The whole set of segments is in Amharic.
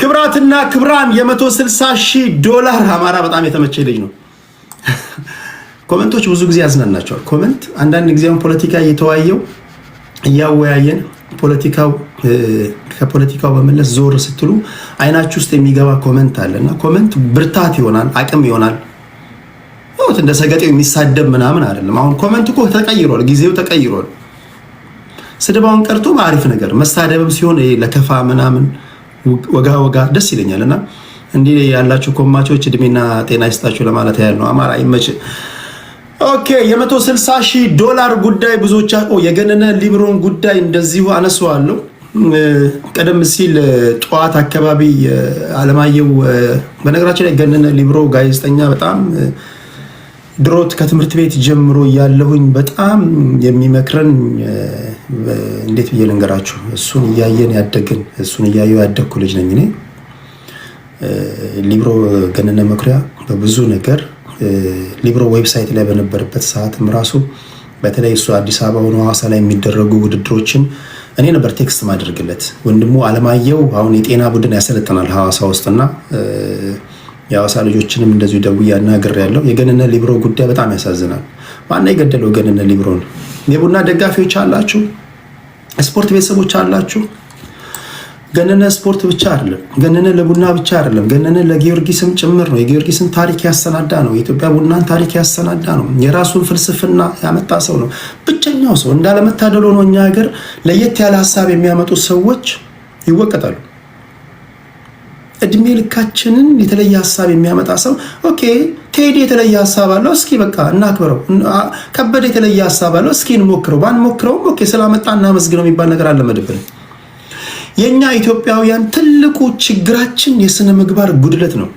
ክብራትና ክብራን $160,000 አማራ በጣም የተመቸ ልጅ ነው። ኮሜንቶች ብዙ ጊዜ ያዝናናቸዋል። ኮሜንት አንዳንድ ጊዜውን ፖለቲካ እየተወያየው እያወያየን ከፖለቲካው በመለስ ዞር ስትሉ አይናችሁ ውስጥ የሚገባ ኮሜንት አለና ኮሜንት ብርታት ይሆናል፣ አቅም ይሆናል። እንደ ሰገጤው የሚሳደብ ምናምን አይደለም። አሁን ኮሜንት እኮ ተቀይሯል፣ ጊዜው ተቀይሯል። ስድባውን ቀርቶ አሪፍ ነገር መሳደብም ሲሆን ለከፋ ምናምን ወጋ ደስ ይለኛልና እንዲህ ያላችሁ ኮማቾች እድሜና ጤና ይስጣችሁ ለማለት ያህል ነው። አማራ ይመች። ኦኬ $160,000 ጉዳይ ብዙዎች የገነነ ሊብሮን ጉዳይ እንደዚሁ አነሳዋለሁ። ቀደም ሲል ጠዋት አካባቢ አለማየሁ በነገራችን ላይ ገነነ ሊብሮ ጋዜጠኛ በጣም ድሮት ከትምህርት ቤት ጀምሮ ያለሁኝ በጣም የሚመክረን እንዴት ብዬ ልንገራችሁ፣ እሱን እያየን ያደግን እሱን እያየሁ ያደግኩ ልጅ ነኝ እኔ። ሊብሮ ገነነ መኩሪያ በብዙ ነገር ሊብሮ ዌብሳይት ላይ በነበረበት ሰዓትም ራሱ በተለይ እሱ አዲስ አበባ ሆኖ ሐዋሳ ላይ የሚደረጉ ውድድሮችን እኔ ነበር ቴክስት ማድረግለት። ወንድሙ አለማየሁ አሁን የጤና ቡድን ያሰለጥናል ሐዋሳ ውስጥና የሐዋሳ ልጆችንም እንደዚሁ ደውዬ አናግሬያለሁ። የገነነ ሊብሮ ጉዳይ በጣም ያሳዝናል። ማነው የገደለው ገነነ ሊብሮን? የቡና ደጋፊዎች አላችሁ፣ ስፖርት ቤተሰቦች አላችሁ። ገነነ ስፖርት ብቻ አይደለም፣ ገነነ ለቡና ብቻ አይደለም፣ ገነነ ለጊዮርጊስም ጭምር ነው። የጊዮርጊስን ታሪክ ያሰናዳ ነው። የኢትዮጵያ ቡናን ታሪክ ያሰናዳ ነው። የራሱን ፍልስፍና ያመጣ ሰው ነው። ብቸኛው ሰው እንዳለመታደል ሆኖ እኛ ሀገር ለየት ያለ ሀሳብ የሚያመጡ ሰዎች ይወቀጣሉ። እድሜ ልካችንን የተለየ ሀሳብ የሚያመጣ ሰው ኦኬ፣ ቴዲ የተለየ ሀሳብ አለው፣ እስኪ በቃ እናክብረው። ከበደ የተለየ ሀሳብ አለው፣ እስኪ እንሞክረው። ባንሞክረውም ኦኬ ስላመጣ እናመስግነው የሚባል ነገር አለ መድብን። የኛ ኢትዮጵያውያን ትልቁ ችግራችን የስነ ምግባር ጉድለት ነው።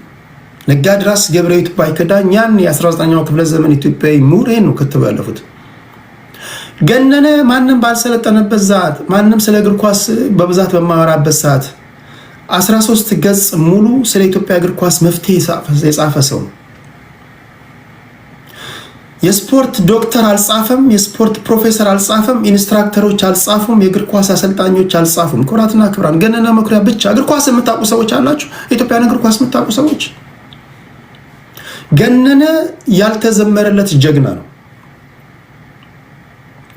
ነጋድራስ ገብረሕይወት ባይከዳኝ ያን የ19ኛው ክፍለ ዘመን ኢትዮጵያዊ ምሁር ነው ከተው ያለፉት። ገነነ ማንም ባልሰለጠነበት ሰዓት፣ ማንም ስለ እግር ኳስ በብዛት በማወራበት ሰዓት 13 ገጽ ሙሉ ስለ ኢትዮጵያ እግር ኳስ መፍትሄ የጻፈ ሰው ነው። የስፖርት ዶክተር አልጻፈም፣ የስፖርት ፕሮፌሰር አልጻፈም፣ ኢንስትራክተሮች አልጻፉም፣ የእግር ኳስ አሰልጣኞች አልጻፉም። ኩራትና ክብራን ገነነ መኩሪያ ብቻ። እግር ኳስ የምታውቁ ሰዎች አላችሁ? የኢትዮጵያን እግር ኳስ የምታውቁ ሰዎች፣ ገነነ ያልተዘመረለት ጀግና ነው።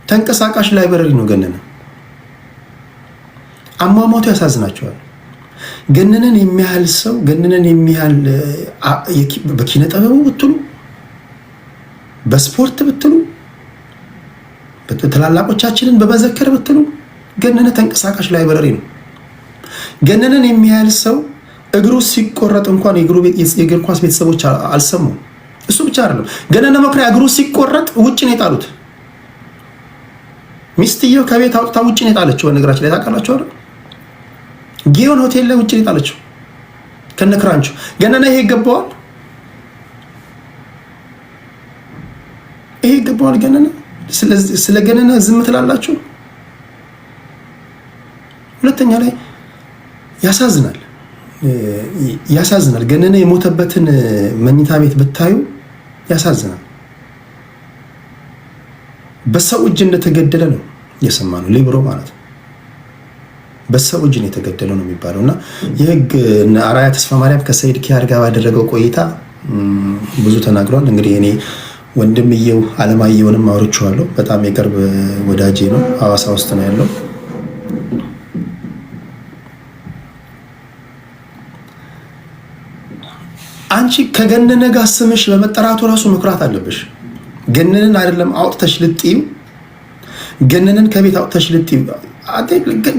ተንቀሳቃሽ ላይብረሪ ነው ገነነ። አሟሟቱ ያሳዝናቸዋል። ገነነን የሚያህል ሰው፣ ገነነን የሚያህል በኪነ ጥበቡ ብትሉ፣ በስፖርት ብትሉ፣ በተላላቆቻችንን በመዘከር ብትሉ ገነነ ተንቀሳቃሽ ላይብረሪ ነው። ገነነን የሚያህል ሰው እግሩ ሲቆረጥ እንኳን የእግር ኳስ ቤተሰቦች አልሰሙም። እሱ ብቻ አይደለም፣ ገነነ መኩሪያ እግሩ ሲቆረጥ ውጭ ነው የጣሉት። ሚስትየው ከቤት አውጥታ ውጭ ነው የጣለችው። በነገራችን ላይ ታውቃላችሁ አይደል? ጊዮን ሆቴል ላይ ውጭ ነው የጣለችው ከነክራንቹ። ገነነ ይሄ ይገባዋል? ይሄ ይገባዋል? ገነነ ስለ ገነነ ዝም ትላላችሁ? ሁለተኛ ላይ ያሳዝናል። ገነነ የሞተበትን መኝታ ቤት ብታዩ ያሳዝናል። በሰው እጅ እንደተገደለ ነው የሰማነው። ሊብሮ ማለት ነው በሰው እጅ ነው የተገደለው ነው የሚባለው። እና የህግ አራያ ተስፋ ማርያም ከሰይድ ኪያር ጋር ባደረገው ቆይታ ብዙ ተናግሯል። እንግዲህ እኔ ወንድምየው አለማየሁንም አውርቼዋለሁ። በጣም የቅርብ ወዳጄ ነው። ሐዋሳ ውስጥ ነው ያለው። አንቺ ከገነነ ጋር ስምሽ በመጠራቱ ራሱ መኩራት አለብሽ። ገነነን አይደለም አውጥተሽ ልጥዩ፣ ገነነን ከቤት አውጥተሽ ልጥዩ።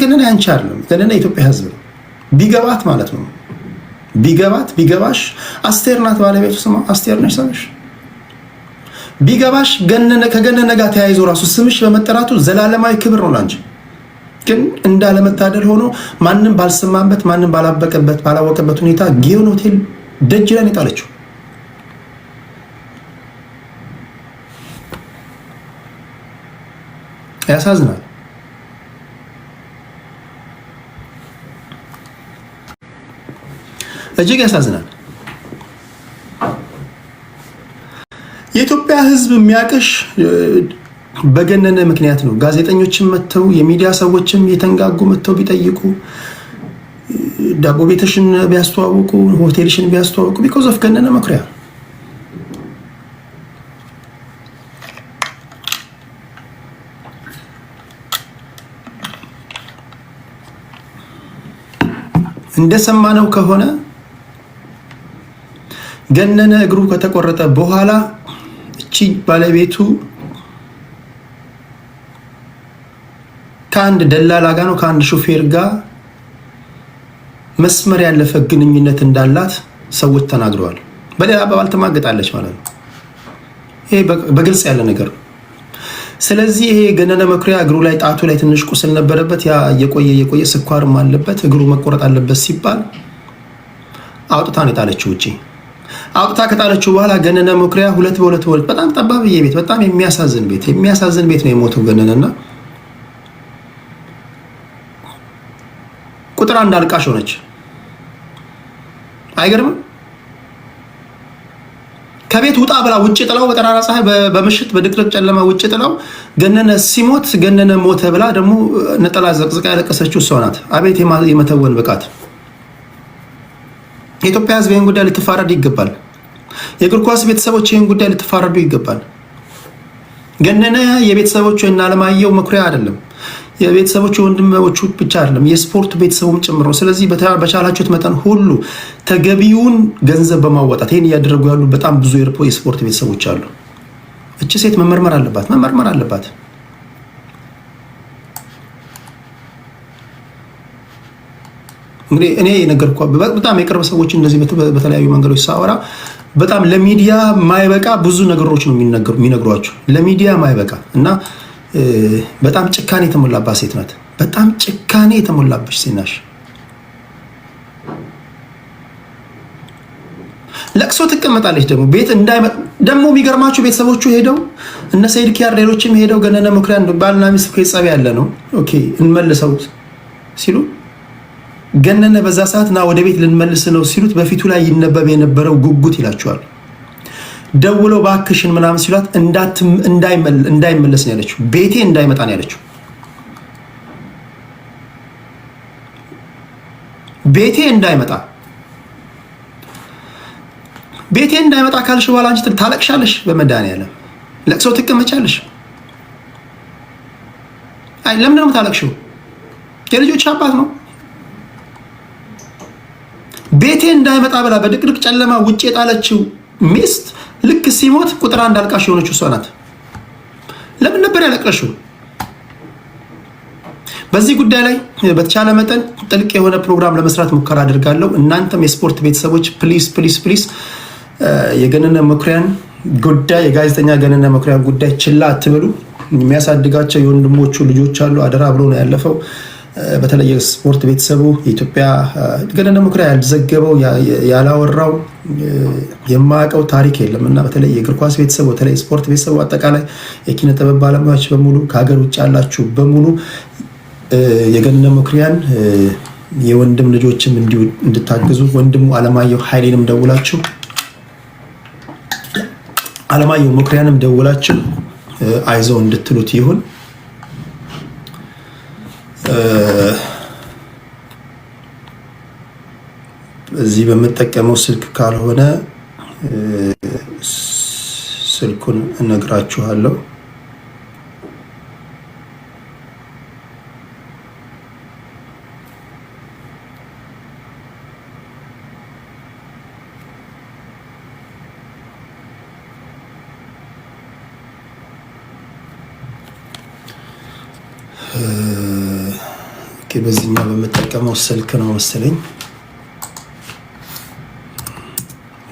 ገነነ አንቺ አይደለም፣ ገነነ የኢትዮጵያ ሕዝብ ነው። ቢገባት ማለት ነው ቢገባሽ አስቴር ናት ባለቤቱ፣ ስማ አስቴር ነሽ ስምሽ። ቢገባሽ ከገነነ ጋር ተያይዞ ራሱ ስምሽ በመጠራቱ ዘላለማዊ ክብር ነው ላንቺ። ግን እንዳለመታደል ሆኖ ማንም ባልሰማበት ማንም ባላወቀበት ሁኔታ ጊዮን ሆቴል ደጅ ላይ የጣለችው ያሳዝናል። እጅግ ያሳዝናል። የኢትዮጵያ ሕዝብ የሚያቀሽ በገነነ ምክንያት ነው። ጋዜጠኞችም መተው የሚዲያ ሰዎችም የተንጋጉ መተው ቢጠይቁ ዳቦ ቤትሽን ቢያስተዋውቁ ሆቴልሽን ቢያስተዋውቁ ቢኮዝ ኦፍ ገነነ መኩሪያ እንደሰማነው ከሆነ ገነነ እግሩ ከተቆረጠ በኋላ እቺ ባለቤቱ ከአንድ ደላላ ጋር ነው ከአንድ ሾፌር ጋር መስመር ያለፈ ግንኙነት እንዳላት ሰዎች ተናግረዋል። በሌላ አባባል ተማገጣለች ማለት ነው። ይሄ በግልጽ ያለ ነገር ነው። ስለዚህ ይሄ ገነነ መኩሪያ እግሩ ላይ ጣቱ ላይ ትንሽ ቁስል ነበረበት። ያ የቆየ ስኳርም አለበት። እግሩ መቆረጥ አለበት ሲባል አውጥታ ነው የጣለችው ውጪ። አውጥታ ከጣለችው በኋላ ገነነ መኩሪያ ሁለት በሁለት በጣም ጠባብዬ ቤት፣ በጣም የሚያሳዝን ቤት ነው የሞተው ገነነና ቁጥር አንድ አልቃሽ ሆነች። አይገርምም? ከቤት ውጣ ብላ ውጭ ጥላው በጠራራ ፀሐይ በምሽት በድቅድቅ ጨለማ ውጭ ጥላው ገነነ ሲሞት ገነነ ሞተ ብላ ደግሞ ነጠላ ዘቅዝቃ ያለቀሰችው እሷ ናት። አቤት የመተወን ብቃት! የኢትዮጵያ ሕዝብ ይህን ጉዳይ ልትፋረድ ይገባል። የእግር ኳስ ቤተሰቦች ይህን ጉዳይ ልትፋረዱ ይገባል። ገነነ የቤተሰቦቹ እና አለማየሁ መኩሪያ አይደለም፣ የቤተሰቦቹ ወንድሞቹ ብቻ አይደለም፣ የስፖርት ቤተሰቡም ጭምር ነው። ስለዚህ በቻላችሁት መጠን ሁሉ ተገቢውን ገንዘብ በማዋጣት ይህን እያደረጉ ያሉ በጣም ብዙ የስፖርት ቤተሰቦች አሉ። እቺ ሴት መመርመር አለባት። እንግዲህ እኔ የነገርኳት በጣም የቅርብ ሰዎች እንደዚህ በተለያዩ መንገዶች ሳወራ በጣም ለሚዲያ ማይበቃ ብዙ ነገሮች ነው የሚነግሯቸው፣ ለሚዲያ ማይበቃ እና በጣም ጭካኔ የተሞላባት ሴት ናት። በጣም ጭካኔ የተሞላበች ሴት ናት። ለቅሶ ትቀመጣለች። ደግሞ ቤት እንዳይመጣ ደግሞ የሚገርማችሁ ቤተሰቦቹ ሄደው እነ ሰይድ ኪያር ሌሎችም ሄደው ገነነ መኩሪያ ባልና ሚስት ከጸብ ያለ ነው ኦኬ እንመልሰው ሲሉ ገነነ በዛ ሰዓት ና ወደ ቤት ልንመልስ ነው ሲሉት በፊቱ ላይ ይነበብ የነበረው ጉጉት ይላቸዋል። ደውለው ባክሽን ምናምን ሲሏት እንዳይመለስ ነው ያለችው። ቤቴ እንዳይመጣ ነው ያለችው። ቤቴ እንዳይመጣ ካልሽ በኋላ አንቺ ታለቅሻለሽ። በመድኃኒዓለም ለቅሶ ትቀመጫለሽ። አይ ለምን ነው የምታለቅሽው? የልጆች አባት ነው። ቤቴ እንዳይመጣ ብላ በድቅድቅ ጨለማ ውጭ የጣለችው ሚስት ልክ ሲሞት ቁጥር አንድ አልቃሽ የሆነችው እሷ ናት። ለምን ነበር ያለቀሽው? በዚህ ጉዳይ ላይ በተቻለ መጠን ጥልቅ የሆነ ፕሮግራም ለመስራት ሙከራ አድርጋለሁ። እናንተም የስፖርት ቤተሰቦች ፕሊስ የገነነ መኩሪያን ጉዳይ የጋዜጠኛ ገነነ መኩሪያን ጉዳይ ችላ አትበሉ። የሚያሳድጋቸው የወንድሞቹ ልጆች አሉ። አደራ ብሎ ነው ያለፈው። በተለይ የስፖርት ቤተሰቡ የኢትዮጵያ ገነነ መኩሪያ ያልዘገበው ያላወራው የማያውቀው ታሪክ የለም እና በተለይ የእግር ኳስ ቤተሰቡ በተለይ ስፖርት ቤተሰቡ አጠቃላይ የኪነ ጥበብ ባለሙያዎች በሙሉ ከሀገር ውጭ ያላችሁ በሙሉ የገነነ መኩሪያን የወንድም ልጆችም እንዲሁ እንድታግዙ ወንድሙ አለማየሁ ኃይሌንም ደውላችሁ አለማየሁ መኩሪያንም ደውላችሁ አይዞህ እንድትሉት ይሁን። እዚህ በመጠቀመው ስልክ ካልሆነ ስልኩን እነግራችኋለሁ። በዚህኛው በመጠቀመው ስልክ ነው መሰለኝ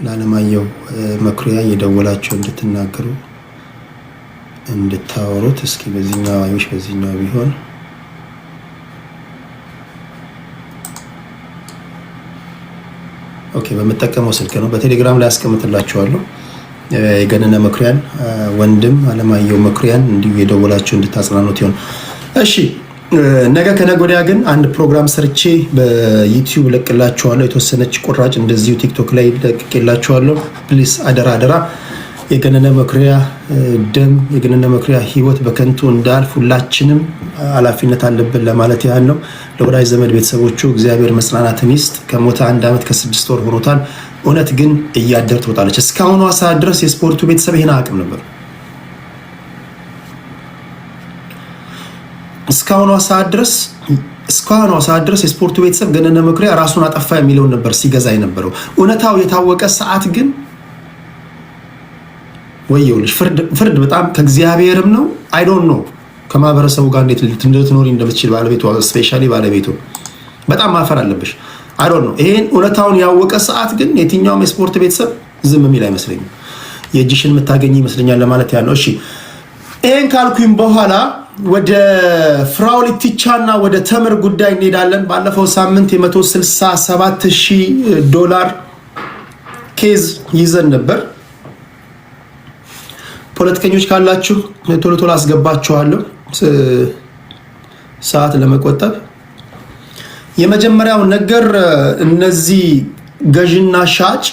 ለአለማየሁ መኩሪያ የደወላቸው እንድትናገሩ እንድታወሩት። እስኪ በዚህኛው አይሽ በዚህኛው ቢሆን ኦኬ። በመጠቀመው ስልክ ነው። በቴሌግራም ላይ አስቀምጥላችኋለሁ። የገነነ መኩሪያን ወንድም አለማየሁ መኩሪያን እንዲሁ የደወላቸው እንድታጽናኑት ይሆን። እሺ ነገ ከነገ ወዲያ ግን አንድ ፕሮግራም ሰርቼ በዩቲዩብ ለቅላችኋለሁ። የተወሰነች ቁራጭ እንደዚሁ ቲክቶክ ላይ ለቅቄላችኋለሁ። ፕሊስ አደራ የገነነ መኩሪያ ደም የገነነ መኩሪያ ህይወት በከንቱ እንዳልፍ ሁላችንም ኃላፊነት አለብን ለማለት ያህል ነው። ለወዳጅ ዘመድ ቤተሰቦቹ እግዚአብሔር መጽናናትን ይስጥ። ከሞተ 1 ዓመት ከ6 ወር ሆኖታል። እውነት ግን እያደር ትወጣለች። እስካሁኗ ሰዓት ድረስ የስፖርቱ ቤተሰብ ይሄን አቅም ነበር። እስካሁኗ ሰዓት ድረስ የስፖርቱ ቤተሰብ ገነነ መኩሪያ ራሱን አጠፋ የሚለውን ነበር ሲገዛ የነበረው። እውነታው የታወቀ ሰዓት ግን ወየውልሽ ፍርድ በጣም ከእግዚአብሔርም ነው። አይ ዶንት ኖ ከማህበረሰቡ ጋር እንዴት ልትኖሪ እንደምትችል ባለቤቱ ስፔሻሊ ባለቤቱ በጣም ማፈር አለብሽ። አይ ዶንት ኖ ይሄን እውነታውን ያወቀ ሰዓት ግን የትኛውም የስፖርት ቤተሰብ ዝም የሚል አይመስለኝም። የእጅሽን የምታገኝ ይመስለኛል ለማለት ያለው። እሺ ይሄን ካልኩኝ በኋላ ወደ ፍራኦል ኢቲቻና ወደ ተምር ጉዳይ እንሄዳለን። ባለፈው ሳምንት $167,000 ኬዝ ይዘን ነበር። ፖለቲከኞች ካላችሁ ቶሎ ቶሎ አስገባችኋለሁ ሰዓት ለመቆጠብ። የመጀመሪያው ነገር እነዚህ ገዥና ሻጭ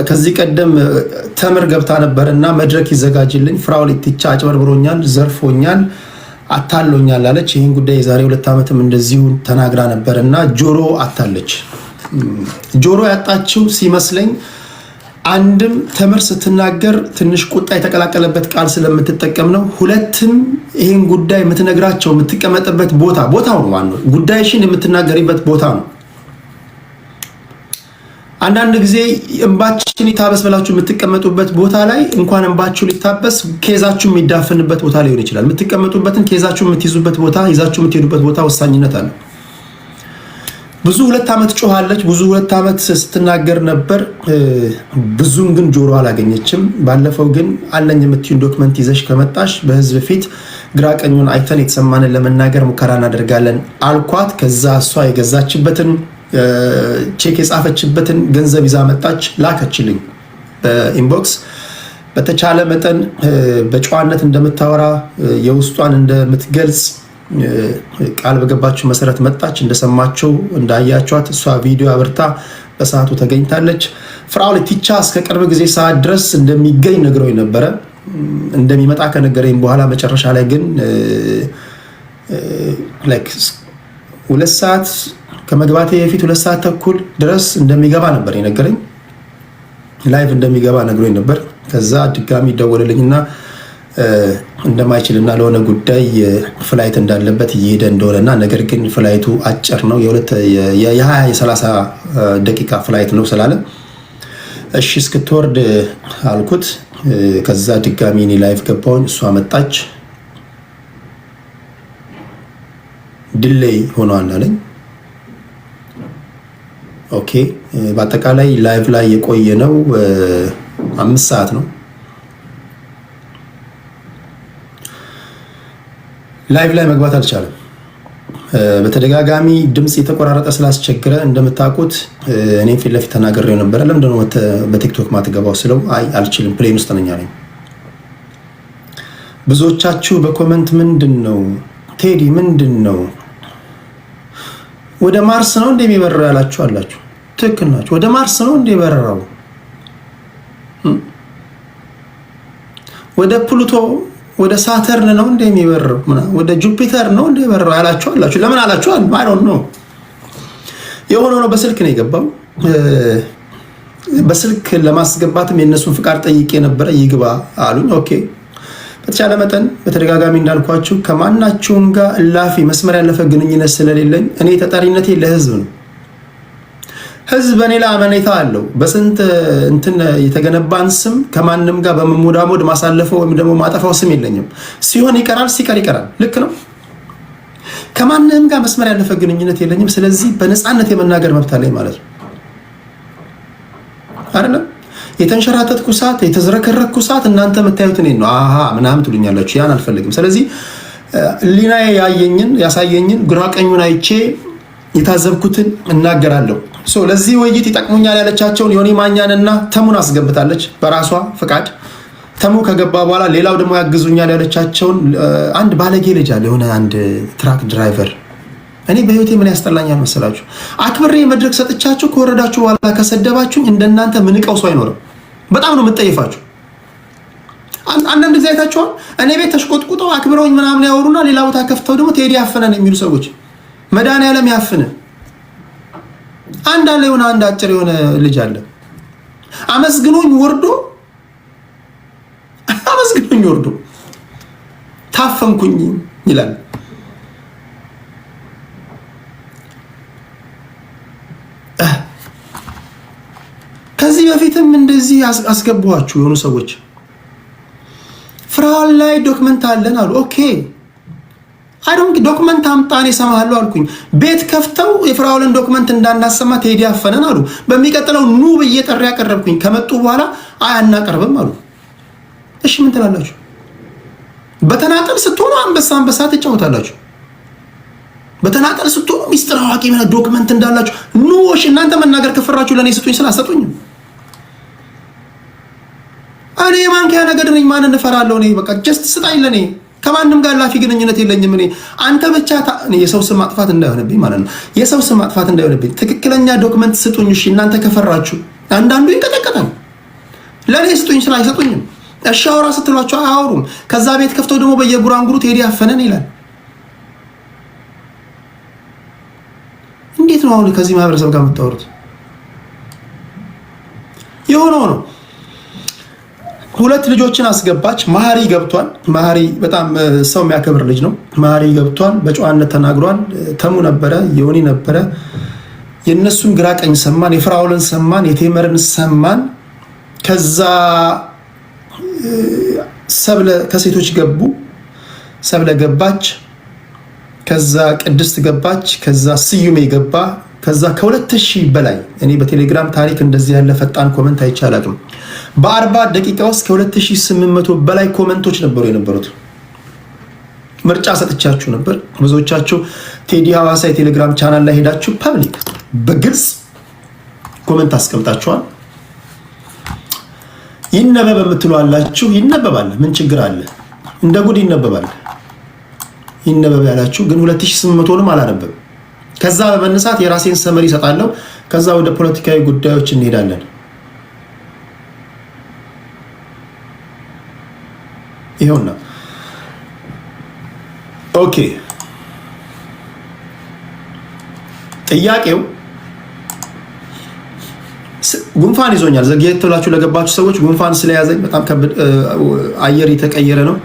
ከዚህ ቀደም ተምር ገብታ ነበርና መድረክ ይዘጋጅልኝ፣ ፍራኦል ኢቲቻ አጭበርብሮኛል፣ ዘርፎኛል፣ አታሎኛል አለች። ይህን ጉዳይ የዛሬ 2 ዓመትም እንደዚሁ ተናግራ ነበርና ጆሮ አታለች። ጆሮ ያጣችው ሲመስለኝ አንድም ተምር ስትናገር ትንሽ ቁጣ የተቀላቀለበት ቃል ስለምትጠቀም ነው። ሁለትም ይህን ጉዳይ የምትነግራቸው የምትቀመጥበት ቦታው ነው ዋናው። ጉዳይሽን የምትናገሪበት ቦታ ነው። አንዳንድ ጊዜ እንባችን ይታበስ ብላችሁ የምትቀመጡበት ቦታ ላይ እንኳን እንባችሁ ሊታበስ ኬዛችሁ የሚዳፍንበት ቦታ ሊሆን ይችላል። የምትቀመጡበትን ኬዛችሁ የምትይዙበት ቦታ ይዛችሁ የምትሄዱበት ቦታ ወሳኝነት አለ። ብዙ 2 ዓመት ጮሃለች። ብዙ 2 ዓመት ስትናገር ነበር። ብዙም ግን ጆሮ አላገኘችም። ባለፈው ግን አለኝ የምትዩን ዶክመንት ይዘሽ ከመጣሽ በህዝብ ፊት ግራ ቀኙን አይተን የተሰማንን ለመናገር ሙከራ እናደርጋለን አልኳት። ከዛ እሷ የገዛችበትን ቼክ የጻፈችበትን ገንዘብ ይዛ መጣች፣ ላከችልኝ በኢንቦክስ። በተቻለ መጠን በጨዋነት እንደምታወራ የውስጧን እንደምትገልጽ ቃል በገባችሁ መሰረት መጣች። እንደሰማችሁ እንዳያችኋት እሷ ቪዲዮ አብርታ በሰዓቱ ተገኝታለች። ፍራኦል ኢቲቻ እስከ ቅርብ ጊዜ ሰዓት ድረስ እንደሚገኝ ነግሮኝ ነበረ። እንደሚመጣ ከነገረኝ በኋላ መጨረሻ ላይ ግን 2 ሰዓት ከመግባቴ በፊት 2 ሰዓት ተኩል ድረስ እንደሚገባ ነበር የነገረኝ። ላይቭ እንደሚገባ ነግሮኝ ነበር። ከዛ ድጋሚ ይደወልልኝና እንደማይችልና ለሆነ ጉዳይ ፍላይት እንዳለበት እየሄደ እንደሆነና ነገር ግን ፍላይቱ አጭር ነው የ20-30 ደቂቃ ፍላይት ነው ስላለ እሺ እስክትወርድ አልኩት። ከዛ ድጋሚ እኔ ላይቭ ገባሁኝ። እሷ መጣች። ዲሌይ ሆኗል አለኝ። ኦኬ በአጠቃላይ ላይቭ ላይ የቆየ ነው 5 ሰዓት ነው። ላይቭ ላይ መግባት አልቻለም። በተደጋጋሚ ድምጽ የተቆራረጠ ስላስቸገረ እንደምታውቁት እኔም ፊት ለፊት ተናግሬው ነበር። ለምንድን ነው በቲክቶክ ማትገባው ስለው አይ አልችልም ፕሌን ውስጥ ነኝ አለኝ። ብዙዎቻችሁ በኮመንት ምንድነው ቴዲ ምንድነው ወደ ማርስ ነው እንደሚበረው ያላችሁ አላችሁ። ትክክል ናችሁ። ወደ ማርስ ነው እንደሚበረው፣ ወደ ፕሉቶ ወደ ሳተርን ነው እንደሚበረው፣ ወደ ጁፒተር ነው እንደሚበረው ያላችሁ አላችሁ። ለምን አላችሁ? አይ ዶንት ኖ። የሆነው ነው። በስልክ ነው የገባው። በስልክ ለማስገባትም የነሱን ፍቃድ ጠይቄ ነበረ። ይግባ አሉኝ። ኦኬ በተቻለ መጠን በተደጋጋሚ እንዳልኳችሁ ከማናችሁም ጋር እላፊ መስመር ያለፈ ግንኙነት ስለሌለኝ እኔ ተጠሪነቴ ለህዝብ ነው። ህዝብ በእኔ ላይ አመኔታ አለው። በስንት እንትን የተገነባን ስም ከማንም ጋር በመሞዳሞድ ማሳለፈው ወይም ደግሞ ማጠፋው ስም የለኝም። ሲሆን ይቀራል፣ ሲቀር ይቀራል። ልክ ነው። ከማንም ጋር መስመር ያለፈ ግንኙነት የለኝም። ስለዚህ በነፃነት የመናገር መብት አለኝ ማለት ነው አይደለም። የተንሸራተትኩ ሰዓት የተዝረከረኩ ሰዓት እናንተ የምታዩት እኔን ነው። አሃ ምናምን ትሉኛላችሁ። ያን አልፈልግም። ስለዚህ ሊናዬ ያሳየኝን ግራ ቀኙን አይቼ የታዘብኩትን እናገራለሁ። ለዚህ ውይይት ይጠቅሙኛል ያለቻቸውን ዮኒ ማኛንና ተሙን አስገብታለች በራሷ ፍቃድ። ተሙ ከገባ በኋላ ሌላው ደግሞ ያግዙኛል ያለቻቸውን አንድ ባለጌ ልጅ አለ፣ የሆነ አንድ ትራክ ድራይቨር። እኔ በህይወቴ ምን ያስጠላኛል መሰላችሁ? አክብሬ መድረክ ሰጥቻችሁ ከወረዳችሁ በኋላ ከሰደባችሁ እንደናንተ ምንቀው ሰው አይኖርም። በጣም ነው የምጠይፋችሁ። አንዳንድ ጊዜ አይታችኋል። እኔ ቤት ተሽቆጥቁጠው አክብረውኝ ምናምን ያወሩና ሌላ ቦታ ከፍተው ደግሞ ቴዲ ያፈነን የሚሉ ሰዎች መድኃኒዓለም ያፍነ። አንድ አለ የሆነ አንድ አጭር የሆነ ልጅ አለ አመስግኖኝ ወርዶ ታፈንኩኝ ይላል። ከዚህ በፊትም እንደዚህ አስገባኋችሁ የሆኑ ሰዎች ፍራኦል ላይ ዶክመንት አለን አሉ። ኦኬ ዶክመንት አምጣኔ እሰማሃለሁ አልኩኝ። ቤት ከፍተው የፍራኦልን ዶክመንት እንዳናሰማ ቴዲ አፈነን አሉ። በሚቀጥለው ኑ ብዬ ጥሪ ያቀረብኩኝ ከመጡ በኋላ አናቀርብም አሉ። እሺ ምን ትላላችሁ? በተናጠል ስትሆኑ አንበሳ ትጫወታላችሁ። በተናጠል ስትሆኑ ሚስጥር አዋቂ ምን ዶክመንት እንዳላችሁ ኑሽ እናንተ መናገር ከፈራችሁ ለኔ ስጡኝ ስላሰጡኝ እኔ ማንኪያ ነገር ነኝ። ማንን እፈራለሁ? እኔ በቃ ጀስት ስጣኝ ለኔ ከማንም ጋር ላፊ ግንኙነት የለኝም። እኔ አንተ ብቻ የሰው ስም ማጥፋት እንዳይሆንብኝ ማለት ነው። የሰው ስም ማጥፋት እንዳይሆንብኝ ትክክለኛ ዶክመንት ስጡኝ። እሺ እናንተ ከፈራችሁ አንዳንዱ ይንቀጠቀጣል። ለኔ ስጡኝ ስላ አይሰጡኝም። እሺ አውራ ስትሏቸው አያወሩም። ከዛ ቤት ከፍተው ደግሞ በየጉራንጉሩ ቴዲ አፈነን ይላል። እንዴት ነው አሁን ከዚህ ማህበረሰብ ጋር የምታወሩት? የሆነው ነው። ሁለት ልጆችን አስገባች። መሀሪ ገብቷል። መሀሪ በጣም ሰው የሚያከብር ልጅ ነው። መሀሪ ገብቷል። በጨዋነት ተናግሯል። ተሙ ነበረ፣ ዮኒ ነበረ። የነሱን ግራ ቀኝ ሰማን። የፍራኦልን ሰማን፣ የቴመርን ሰማን። ከዛ ሰብለ ከሴቶች ገቡ። ሰብለ ገባች። ከዛ ቅድስት ገባች። ከዛ ስዩሜ ገባ። ከዛ ከ2000 በላይ እኔ በቴሌግራም ታሪክ እንደዚህ ያለ ፈጣን ኮመንት አይቻላልም። በ40 ደቂቃ ውስጥ ከ2800 በላይ ኮመንቶች ነበሩ የነበሩት። ምርጫ ሰጥቻችሁ ነበር። ብዙዎቻችሁ ቴዲ ሐዋሳ የቴሌግራም ቻናል ላይ ሄዳችሁ ፐብሊክ በግልጽ ኮመንት አስቀምጣችኋል። ይነበብ የምትሏላችሁ ይነበባል። ምን ችግር አለ? እንደ ጉድ ይነበባል። ይነበብ ያላችሁ ግን 2800ንም አላነበብ። ከዛ በመነሳት የራሴን ሰመሪ እሰጣለሁ። ከዛ ወደ ፖለቲካዊ ጉዳዮች እንሄዳለን። ይኸውና ኦኬ፣ ጥያቄው ጉንፋን ይዞኛል። ዘግየት ብላችሁ ለገባችሁ ሰዎች ጉንፋን ስለያዘኝ በጣም አየር የተቀየረ ነው።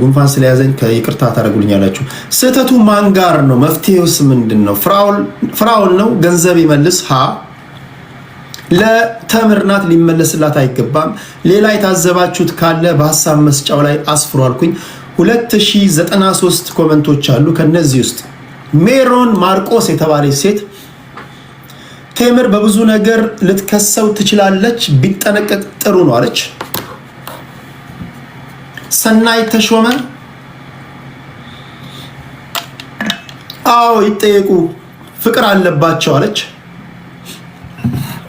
ጉንፋን ስለያዘኝ ከይቅርታ ታደርጉልኛላችሁ። ስህተቱ ማን ጋር ነው? መፍትሄውስ ምንድን ነው? ፍራኦል ነው ገንዘብ ይመልስ። ለተምርናት ሊመለስላት አይገባም። ሌላ የታዘባችሁት ካለ በሀሳብ መስጫው ላይ አስፍሩ አልኩኝ። 2093 ኮመንቶች አሉ። ከነዚህ ውስጥ ሜሮን ማርቆስ የተባለች ሴት ቴምር በብዙ ነገር ልትከሰው ትችላለች፣ ቢጠነቀቅ ጥሩ ነው አለች። ሰናይ ተሾመ አዎ ይጠየቁ ፍቅር አለባቸው አለች።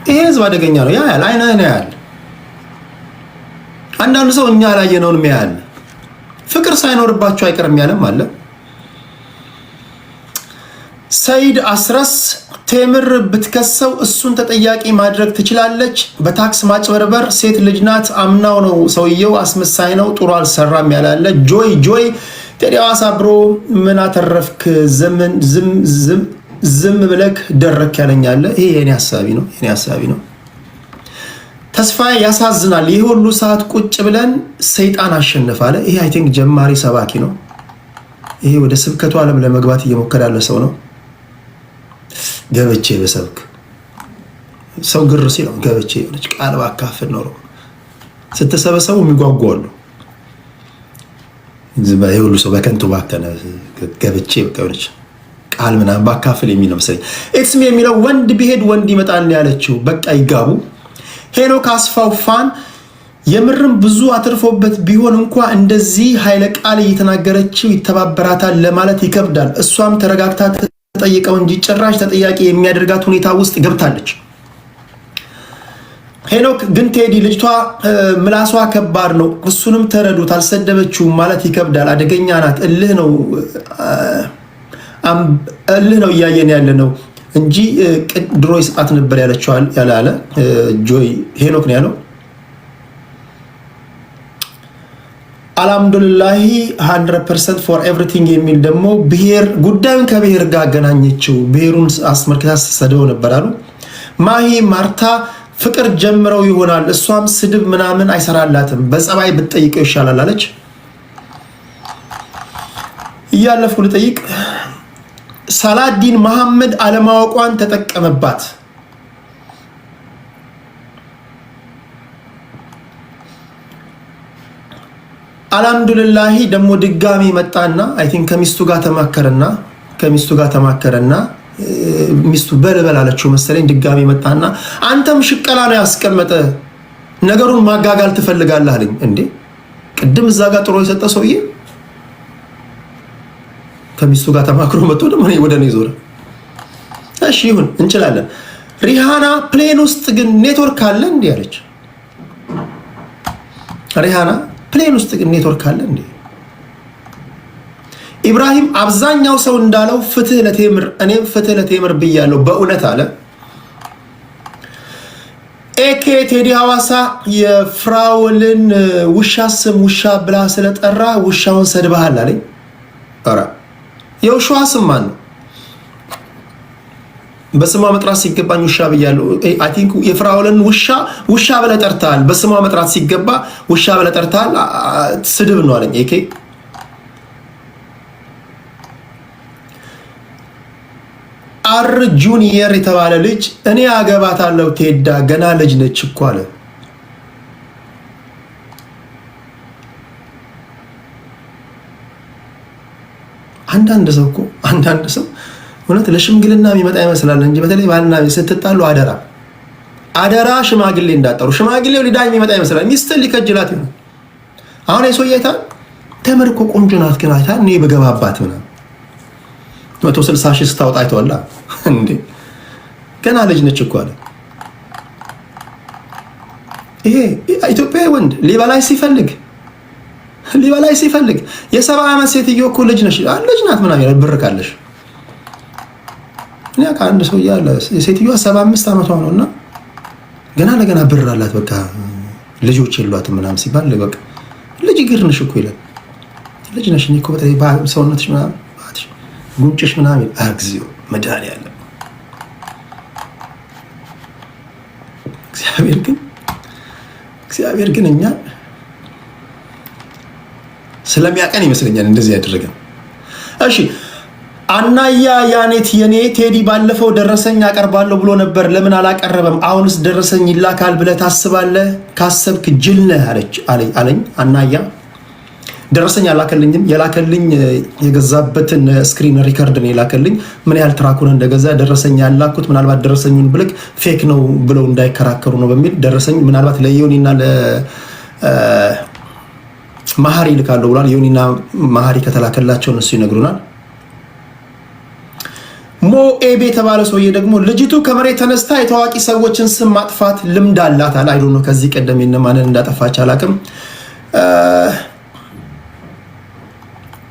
ይሄ ህዝብ አደገኛ ነው። ያያል፣ አይነን ያያል። አንዳንድ ሰው እኛ ያላየነውን ያያል። ፍቅር ሳይኖርባቸው አይቀርም ያለም አለ። ሰይድ አስረስ ቴምር ብትከሰው እሱን ተጠያቂ ማድረግ ትችላለች። በታክስ ማጭበርበር ሴት ልጅ ናት። አምናው ነው ሰውየው፣ አስመሳይ ነው፣ ጥሩ አልሰራም ያላለ። ጆይ ቴዲ ሐዋሳ ብሮ ምን አተረፍክ? ዝም ብለክ ደረክ ያለኛለ። ይሄ የኔ ሐሳቢ ነው። ተስፋዬ ያሳዝናል። ይሄ ሁሉ ሰዓት ቁጭ ብለን ሰይጣን አሸነፋለ። ይሄ አይ ቲንክ ጀማሪ ሰባኪ ነው። ይሄ ወደ ስብከቱ ዓለም ለመግባት እየሞከረ ያለ ሰው ነው። ገብቼ በሰብክ ሰው ግር ሲለው ገብቼ የሆነች ቃል ባካፍል ኖሮ ስትሰበሰቡ የሚጓጓሉ ይሄ ሁሉ ሰው በከንቱ ባከነ። ገብቼ በቃ የሆነች ቃል ምናምን ባካፍል የሚል ነው መሰለኝ። ኤክስሚ የሚለው ወንድ ቢሄድ ወንድ ይመጣል ያለችው በቃ ይጋቡ። ሄኖክ አስፋው ፋን የምርም ብዙ አትርፎበት ቢሆን እንኳ እንደዚህ ኃይለ ቃል እየተናገረችው ይተባበራታል ለማለት ይከብዳል። እሷም ተረጋግታ ተጠይቀው እንጂ ጭራሽ ተጠያቂ የሚያደርጋት ሁኔታ ውስጥ ገብታለች። ሄኖክ ግን ቴዲ ልጅቷ ምላሷ ከባድ ነው፣ እሱንም ተረዱት። አልሰደበችውም ማለት ይከብዳል። አደገኛ ናት። እልህ ነው እያየን ያለ ነው። እንጂ ድሮ ይስጣት ነበር ያለችዋል ያለ ጆይ ሄኖክ ነው ያለው። አልሐምዱሊላህ 100% ፎር ኤቭሪቲንግ የሚል ደግሞ ብሔር ጉዳዩን ከብሔር ጋር አገናኘችው። ብሔሩን አስመልክታ ስትሰድበው ነበር አሉ። ማሂ ማርታ ፍቅር ጀምረው ይሆናል እሷም ስድብ ምናምን አይሰራላትም በጸባይ ብትጠይቀው ይሻላል አለች። እያለፍኩ ልጠይቅ ሳላዲን መሐመድ አለማወቋን ተጠቀመባት። አልሐምዱሊላህ ደግሞ ድጋሚ መጣና አይ ቲንክ ከሚስቱ ጋር ተማከረና ሚስቱ በልበል አለችው መሰለኝ። ድጋሚ መጣና አንተም ሽቀላ ነው ያስቀመጠ ነገሩን ማጋጋል ትፈልጋለህ አለኝ። እንዴ ቅድም እዛ ጋር ጥሮ የሰጠ ሰውዬ ከሚስቱ ጋር ተማክሮ መጥቶ ደግሞ ወደ እኔ ዞረ። እሺ ይሁን እንችላለን። ሪሃና ፕሌን ውስጥ ግን ኔትወርክ አለ እንዴ አለች። ሪሃና ፕሌን ውስጥ ግን ኔትወርክ አለ እንዴ? ኢብራሂም አብዛኛው ሰው እንዳለው ፍትህ ለቴምር እኔም ፍትህ ለቴምር ብያለሁ በእውነት አለ። ኤኬ ቴዲ ሐዋሳ የፍራውልን ውሻ ስም ውሻ ብላ ስለጠራ ውሻውን ሰድበሃል አለኝ። ኧረ የውሻዋ ስም ማን ነው? በስሟ መጥራት ሲገባኝ ውሻ ብያለሁ። አይ ቲንክ የፍራውልን ውሻ ብለህ ጠርተሃል። በስሟ መጥራት ሲገባ ውሻ ብለህ ጠርተሃል። ስድብ ነው አለኝ ኤኬ። አር ጁኒየር የተባለ ልጅ እኔ አገባታለሁ ቴዳ ገና ልጅ ነች እኮ አለ። አንዳንድ ሰው እውነት ለሽምግልና የሚመጣ ይመስላል እንጂ በተለይ ባልና ስትጣሉ አደራ ሽማግሌ እንዳጠሩ። ሽማግሌው ሊዳኝ የሚመጣ ይመስላል። ሚስትን ሊከጅላት ይሆናል። አሁን የሶየታ ተምር እኮ ቆንጆ ናት ግን አይታ እኔ በገባባት ምናምን 160 ሺህ ስታወጣ አይተዋላ እንዴ ገና ልጅ ነች እኮ አለ። ይሄ ኢትዮጵያዊ ወንድ ሊበላይ ሲፈልግ የ70 ዓመት ሴትዮ እኮ ልጅ ናት ምናምን ብር ካለሽ እኔ ከአንድ ሰው ያለ ሴትዮዋ 75 ዓመቷ ነውና ገና ለገና ብር አላት። በቃ ልጆች የሏትም ምናምን ሲባል በቃ ልጅ ግር ነሽ እኮ ይላል። ልጅ ነሽ እኮ በተለይ ሰውነትሽ ምናምን ጉንጭሽ ምናምን አግዚዮ መድኃኒዓለም እግዚአብሔር ግን እኛ ስለሚያቀን ይመስለኛል እንደዚህ ያደረገን። እሺ አናያ ያኔት የኔ ቴዲ ባለፈው ደረሰኝ አቀርባለሁ ብሎ ነበር ለምን አላቀረበም? አሁንስ ደረሰኝ ይላካል ብለህ ታስባለህ? ካሰብክ ጅል ነህ አለኝ። አናያ ደረሰኝ አላከልኝም። የላከልኝ የገዛበትን ስክሪን ሪከርድ ነው የላከልኝ። ምን ያህል ትራኩን እንደገዛ ደረሰኝ ያላኩት ምናልባት ደረሰኙን ብልክ ፌክ ነው ብለው እንዳይከራከሩ ነው በሚል ደረሰኝ ምናልባት ለዮኒና ለማሃሪ ልካለሁ ብሏል። ዮኒና ማሃሪ ከተላከላቸው እነሱ ይነግሩናል። ሞ ኤቤ የተባለ ሰውዬ ደግሞ ልጅቱ ከመሬት ተነስታ የታዋቂ ሰዎችን ስም ማጥፋት ልምድ አላት አለ። አይዶ ነው ከዚህ ቀደም የነማንን እንዳጠፋች አላቅም።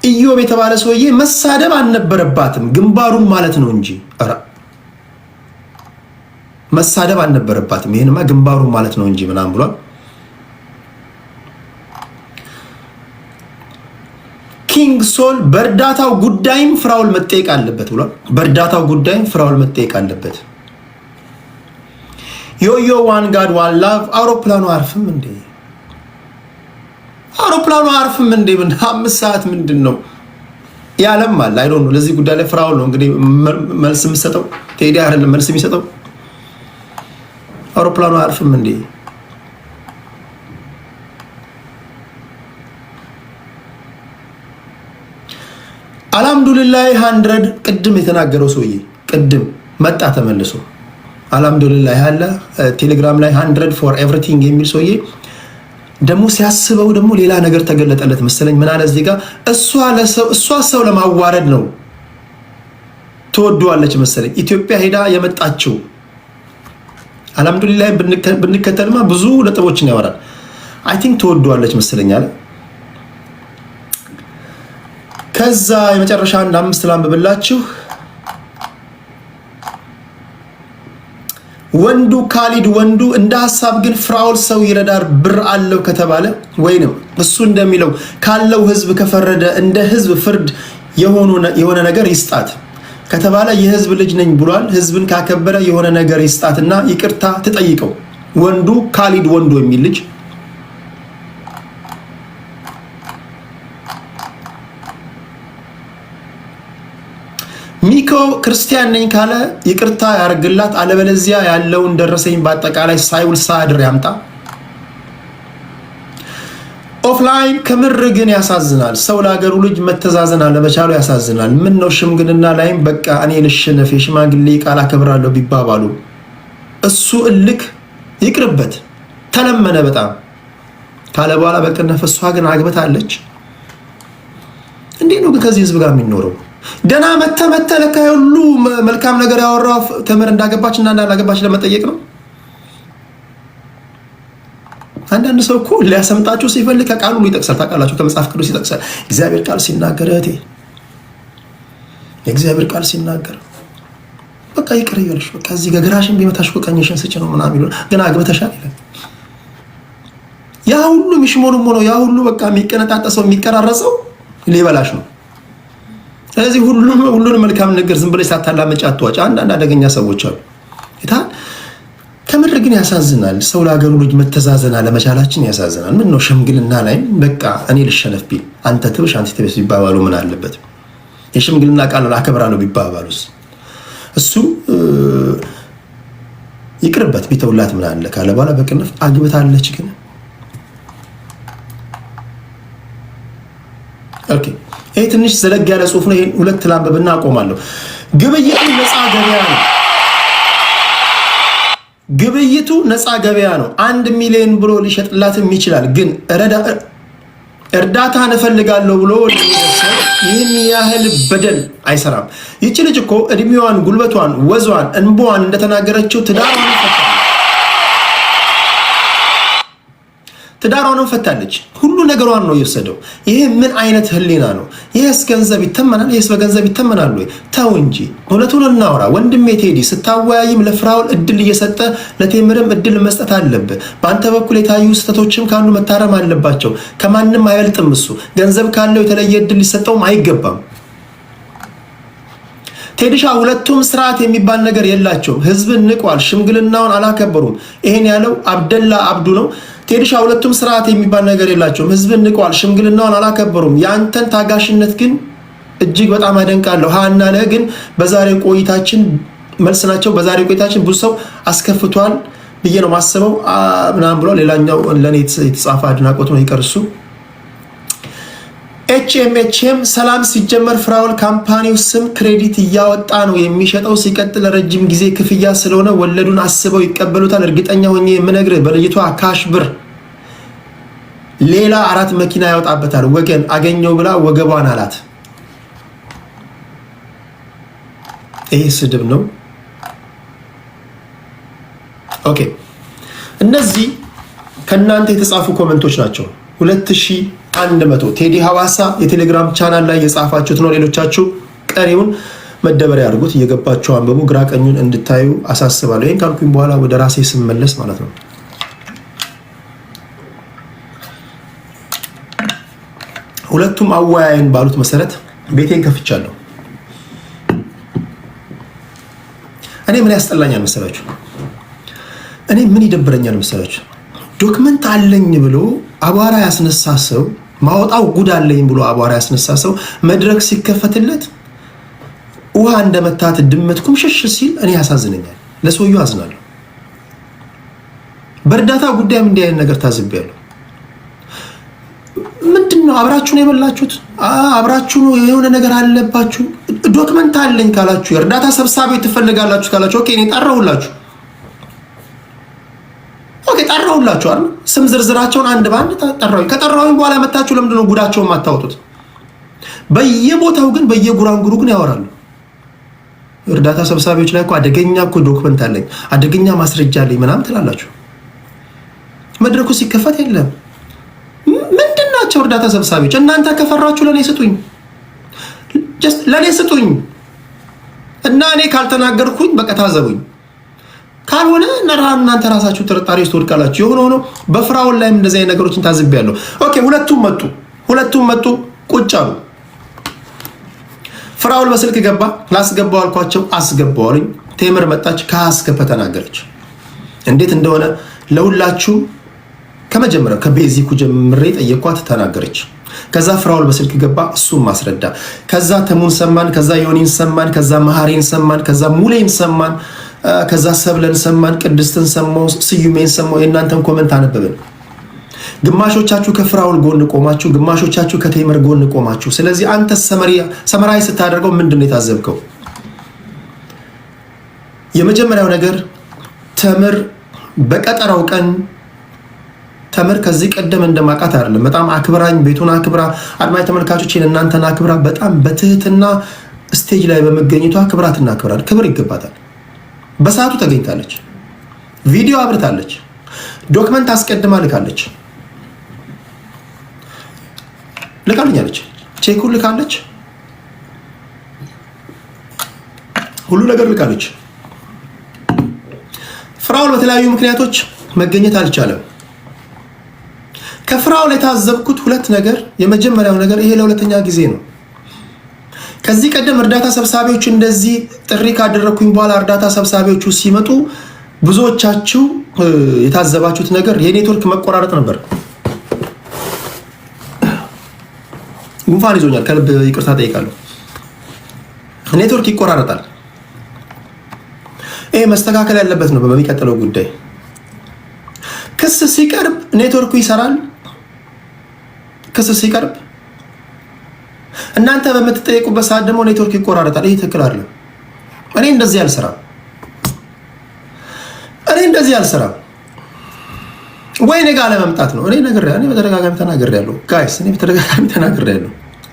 ኢዮብ የተባለ ሰውዬ መሳደብ አልነበረባትም ግንባሩን ማለት ነው እንጂ መሳደብ አልነበረባትም። ይሄንማ ግንባሩን ማለት ነው እንጂ ምናምን ብሏል። ኪንግ ሶል በእርዳታው ጉዳይም ፍራውል መጠየቅ አለበት ብሏል። በእርዳታው ጉዳይም ፍራውል መጠየቅ አለበት። ዮዮ ዋን ጋድ ዋን ላቭ አውሮፕላኑ አርፍም እንዴ? አውሮፕላኑ አርፍም እንዴ? ምን 5 ሰዓት ምንድን ነው ያለም አለ። አይ ዶንት ኖ። ለዚህ ጉዳይ ላይ ፍራውል ነው እንግዲህ መልስ የሚሰጠው። ቴዲ አይደለም መልስ የሚሰጠው። አውሮፕላኑ አርፍም እንዴ? አልሐምዱሊላህ 100 ቅድም የተናገረው ሰውዬ ቅድም መጣ ተመልሶ አልሐምዱሊላህ ያለ ቴሌግራም ላይ 100 ፎር ኤቭሪቲንግ የሚል ሰውዬ ደግሞ ሲያስበው ደግሞ ሌላ ነገር ተገለጠለት መሰለኝ። ምን አለ እዚህ ጋር እሷ ሰው ለማዋረድ ነው ትወደዋለች መሰለኝ ኢትዮጵያ ሄዳ የመጣችው። አልሐምዱሊላህ ብንከተልማ ብዙ ነጥቦችን ያወራል። አይ ቲንክ ትወደዋለች መሰለኝ አለ። ከዛ የመጨረሻ አንድ 5 ላንብብላችሁ። ወንዱ ካሊድ ወንዱ እንደ ሐሳብ ግን ፍራኦል ሰው ይረዳር ብር አለው ከተባለ ወይንም እሱ እንደሚለው ካለው ህዝብ ከፈረደ እንደ ህዝብ ፍርድ የሆነ ነገር ይስጣት ከተባለ የህዝብ ልጅ ነኝ ብሏል። ህዝብን ካከበረ የሆነ ነገር ይስጣትና ይቅርታ ትጠይቀው። ወንዱ ካሊድ ወንዱ የሚል ልጅ ሚኮ ክርስቲያን ነኝ ካለ ይቅርታ ያርግላት፣ አለበለዚያ ያለውን ደረሰኝ በአጠቃላይ ሳይውል ሳያድር ያምጣ። ኦፍላይን ከምር ግን ያሳዝናል። ሰው ለሀገሩ ልጅ መተዛዘን አለመቻሉ ያሳዝናል። ምን ነው ሽምግልና ላይም በቃ እኔ ልሽነፍ የሽማግሌ ቃል አከብራለሁ ቢባባሉ እሱ እልክ ይቅርበት። ተለመነ በጣም ካለ በኋላ በቅነፍ እሷ ግን አግብታለች። እንዴት ነው ግን ከዚህ ህዝብ ጋር የሚኖረው? ደና መተ ለካ ሁሉ መልካም ነገር ያወራው ተመር እንዳገባች እና እንዳላገባች ለመጠየቅ ነው። አንዳንድ ሰው እኮ ሊያሰምጣችሁ ሲፈልግ ከቃሉ ሁሉ ይጠቅሳል። ታውቃላችሁ፣ ከመጽሐፍ ቅዱስ ይጠቅሳል። እግዚአብሔር ቃል ሲናገር እህቴ የእግዚአብሔር ቃል ሲናገር በቃ ይቅር ይበልሽ፣ በቃ እዚህ ገግራሽን ቢመታሽ ቀኝሽን ስጭ ነው ምናምን ይሉ ግን አግብተሻል ይላል። ያ ሁሉ ሚሽሞኑም ሆኖ ያ ሁሉ በቃ የሚቀነጣጠሰው የሚቀራረጸው ሊበላሽ ነው። ስለዚህ ሁሉንም መልካም ነገር ዝም ብለሽ ሳታላመጪ አትዋጭ። አንዳንድ አደገኛ ሰዎች አሉ። ከምር ግን ያሳዝናል። ሰው ለሀገሩ ልጅ መተዛዘን አለመቻላችን ያሳዝናል። ምን ነው ሽምግልና ላይ በቃ እኔ ልሸነፍ ቢል አንተ ትብሽ አንተ ትብስ ቢባባሉ ምን አለበት? የሽምግልና ቃል አከብራለሁ ቢባባሉስ? እሱ ይቅርበት ቢተውላት ምን አለ ካለ በኋላ በቅንፍ አግብታለች ግን ኦኬ። ይሄ ትንሽ ዘለግ ያለ ጽሁፍ ነው። ይሄን ሁለት ላንብብና አቆማለሁ። ግብይቱ ነፃ ገበያ ነው። ግብይቱ ነፃ ገበያ ነው። 1 ሚሊዮን ብሎ ሊሸጥላትም ይችላል። ግን እርዳታ እፈልጋለሁ ብሎ ይህን ያህል በደል አይሰራም። ይቺ ልጅ እኮ እድሜዋን፣ ጉልበቷን፣ ወዟን፣ እንቧን እንደተናገረችው ትዳሯንም ፈታለች። ሁሉ ነገሯን ነው የወሰደው። ይሄ ምን አይነት ህሊና ነው? ይሄስ ገንዘብ ይተመናል? ይሄስ በገንዘብ ይተመናል ወይ? ተው እንጂ እውነቱን እናውራ። ወንድሜ ቴዲ ስታወያይም ለፍራኦል እድል እየሰጠ ለቴምርም እድል መስጠት አለብህ። በአንተ በኩል የታዩ ስህተቶችም ካሉ መታረም አለባቸው። ከማንም አይበልጥም እሱ። ገንዘብ ካለው የተለየ እድል ሊሰጠውም አይገባም። ቴዲሻ ሁለቱም ስርዓት የሚባል ነገር የላቸውም። ህዝብን ንቋል። ሽምግልናውን አላከበሩም። ይሄን ያለው አብደላ አብዱ ነው። ቴዲሻ ሁለቱም ስርዓት የሚባል ነገር የላቸውም። ህዝብን ንቋል። ሽምግልናውን አላከበሩም። ያንተን ታጋሽነት ግን እጅግ በጣም አደንቃለሁ። ሃና ለህ ግን በዛሬው ቆይታችን መልስ ናቸው። በዛሬው ቆይታችን ብዙ ሰው አስከፍቷል ብዬ ነው ማስበው ምናምን ብሎ ሌላኛው ለኔ የተጻፈ አድናቆት ነው ይቀርሱ። ኤችኤም ሰላም ሲጀመር ፍራኦል ካምፓኒው ስም ክሬዲት እያወጣ ነው የሚሸጠው። ሲቀጥል ረጅም ጊዜ ክፍያ ስለሆነ ወለዱን አስበው ይቀበሉታል። እርግጠኛ ሆኜ የምነግርህ በልጅቷ ካሽ ብር ሌላ 4 መኪና ያወጣበታል። ወገን አገኘው ብላ ወገቧን አላት። ይህ ስድብ ነው። ኦኬ፣ እነዚህ ከእናንተ የተጻፉ ኮመንቶች ናቸው። 2100 ቴዲ ሐዋሳ የቴሌግራም ቻናል ላይ የጻፋችሁት ነው። ሌሎቻችሁ ቀሪውን መደበሪያ አድርጉት፣ እየገባችሁ አንብቡ፣ ግራ ቀኙን እንድታዩ አሳስባለሁ። ይህን ካልኩኝ በኋላ ወደ ራሴ ስመለስ ማለት ነው። ሁለቱም አወያይን ባሉት መሰረት ቤቴን ከፍቻለሁ። እኔ ምን ያስጠላኛል መሰላችሁ? እኔ ምን ይደብረኛል መሰላችሁ? ዶክመንት አለኝ ብሎ አቧራ ያስነሳ ሰው፣ ማውጣው ጉድ አለኝ ብሎ አቧራ ያስነሳ ሰው መድረክ ሲከፈትለት ውሃ እንደመታት ድመት ኩምሽሽ ሲል እኔ ያሳዝነኛል። ለሰውየው አዝናለሁ። በእርዳታ ጉዳይም እንዲህ አይነት ነገር ታዝቤያለሁ። ምንድነው አብራችሁ ነው የበላችሁት? አብራችሁ ነው የሆነ ነገር አለባችሁ። ዶክመንት አለኝ ካላችሁ፣ የእርዳታ ሰብሳቢ ትፈልጋላችሁ ካላችሁ፣ ኦኬ እኔ ጠራሁላችሁ። ኦኬ ጠራሁላችሁ አይደል? ስም ዝርዝራቸውን አንድ ባንድ ጠራሁኝ። ከጠራሁኝ በኋላ መታችሁ ለምንድን ነው ጉዳቸውን ማታወጡት? በየቦታው ግን በየጉራንጉሩ ግን ያወራሉ። እርዳታ ሰብሳቢዎች ላይ እኮ አደገኛ እኮ ዶክመንት አለኝ፣ አደገኛ ማስረጃ አለኝ ምናምን ትላላችሁ። መድረኩ ሲከፈት የለም። ምንድናቸው እርዳታ ሰብሳቢዎች? እናንተ ከፈራችሁ ለኔ ስጡኝ፣ ጀስት ለኔ ስጡኝ እና እኔ ካልተናገርኩኝ በቃ ታዘቡኝ። ካልሆነ እናንተ ራሳችሁ ጥርጣሬ ውስጥ ትወድቃላችሁ። የሆነ ሆኖ በፍራኦል ላይም እንደዚህ አይነት ነገሮችን ታዝቤያለሁ። ኦኬ ሁለቱም መጡ ቁጭ አሉ። ፍራኦል በስልክ ገባ። ላስገባው አልኳቸው፣ አስገባዋልኝ። ቴምር መጣች፣ ከአስከፈ ተናገረች። እንዴት እንደሆነ ለሁላችሁ ከመጀመሪያው ከቤዚኩ ጀምሬ ጠየኳት፣ ተናገረች። ከዛ ፍራኦል በስልክ ገባ፣ እሱም ማስረዳ። ከዛ ተሙን ሰማን፣ ከዛ ዮኒን ሰማን፣ ከዛ መሃሪን ሰማን፣ ከዛ ሙሌን ሰማን፣ ከዛ ሰብለን ሰማን፣ ቅድስትን ሰማው፣ ስዩሜን ሰማው። የእናንተን ኮመንት አነበብን። ግማሾቻችሁ ከፍራኦል ጎን ቆማችሁ፣ ግማሾቻችሁ ከቴምር ጎን ቆማችሁ። ስለዚህ አንተ ሰመራዊ ስታደርገው ምንድነው የታዘብከው? የመጀመሪያው ነገር ተምር በቀጠራው ቀን ተምር ከዚህ ቀደም እንደማቃት አይደለም። በጣም አክብራኝ፣ ቤቱን አክብራ፣ አድማጭ ተመልካቾችን እናንተን አክብራ፣ በጣም በትህትና ስቴጅ ላይ በመገኘቷ ክብራትና ክብር ይገባታል። በሰዓቱ ተገኝታለች። ቪዲዮ አብርታለች። ዶክመንት አስቀድማ ልካለች። ልካልኛለች። ቼኩን ልካለች። ሁሉ ነገር ልካለች። ፍራኦል በተለያዩ ምክንያቶች መገኘት አልቻለም። ከፍራኦል የታዘብኩት ሁለት ነገር። የመጀመሪያው ነገር ይሄ ለሁለተኛ ጊዜ ነው። ከዚህ ቀደም እርዳታ ሰብሳቢዎች እንደዚህ ጥሪ ካደረኩኝ በኋላ እርዳታ ሰብሳቢዎቹ ሲመጡ ብዙዎቻችሁ የታዘባችሁት ነገር የኔትወርክ መቆራረጥ ነበር። ጉንፋን ይዞኛል፣ ከልብ ይቅርታ ጠይቃለሁ። ኔትወርክ ይቆራረጣል። ይሄ መስተካከል ያለበት ነው። በሚቀጥለው ጉዳይ ክስ ሲቀርብ ኔትወርኩ ይሰራል። ክስ ሲቀርብ እናንተ በምትጠይቁበት ሰዓት ደግሞ ኔትወርክ ይቆራረጣል። ይሄ ትክክል አይደለም። እኔ እንደዚህ አልሰራም። ወይ እኔ ጋር ለመምጣት ነው። እኔ በተደጋጋሚ ተናግሬያለሁ ጋይስ፣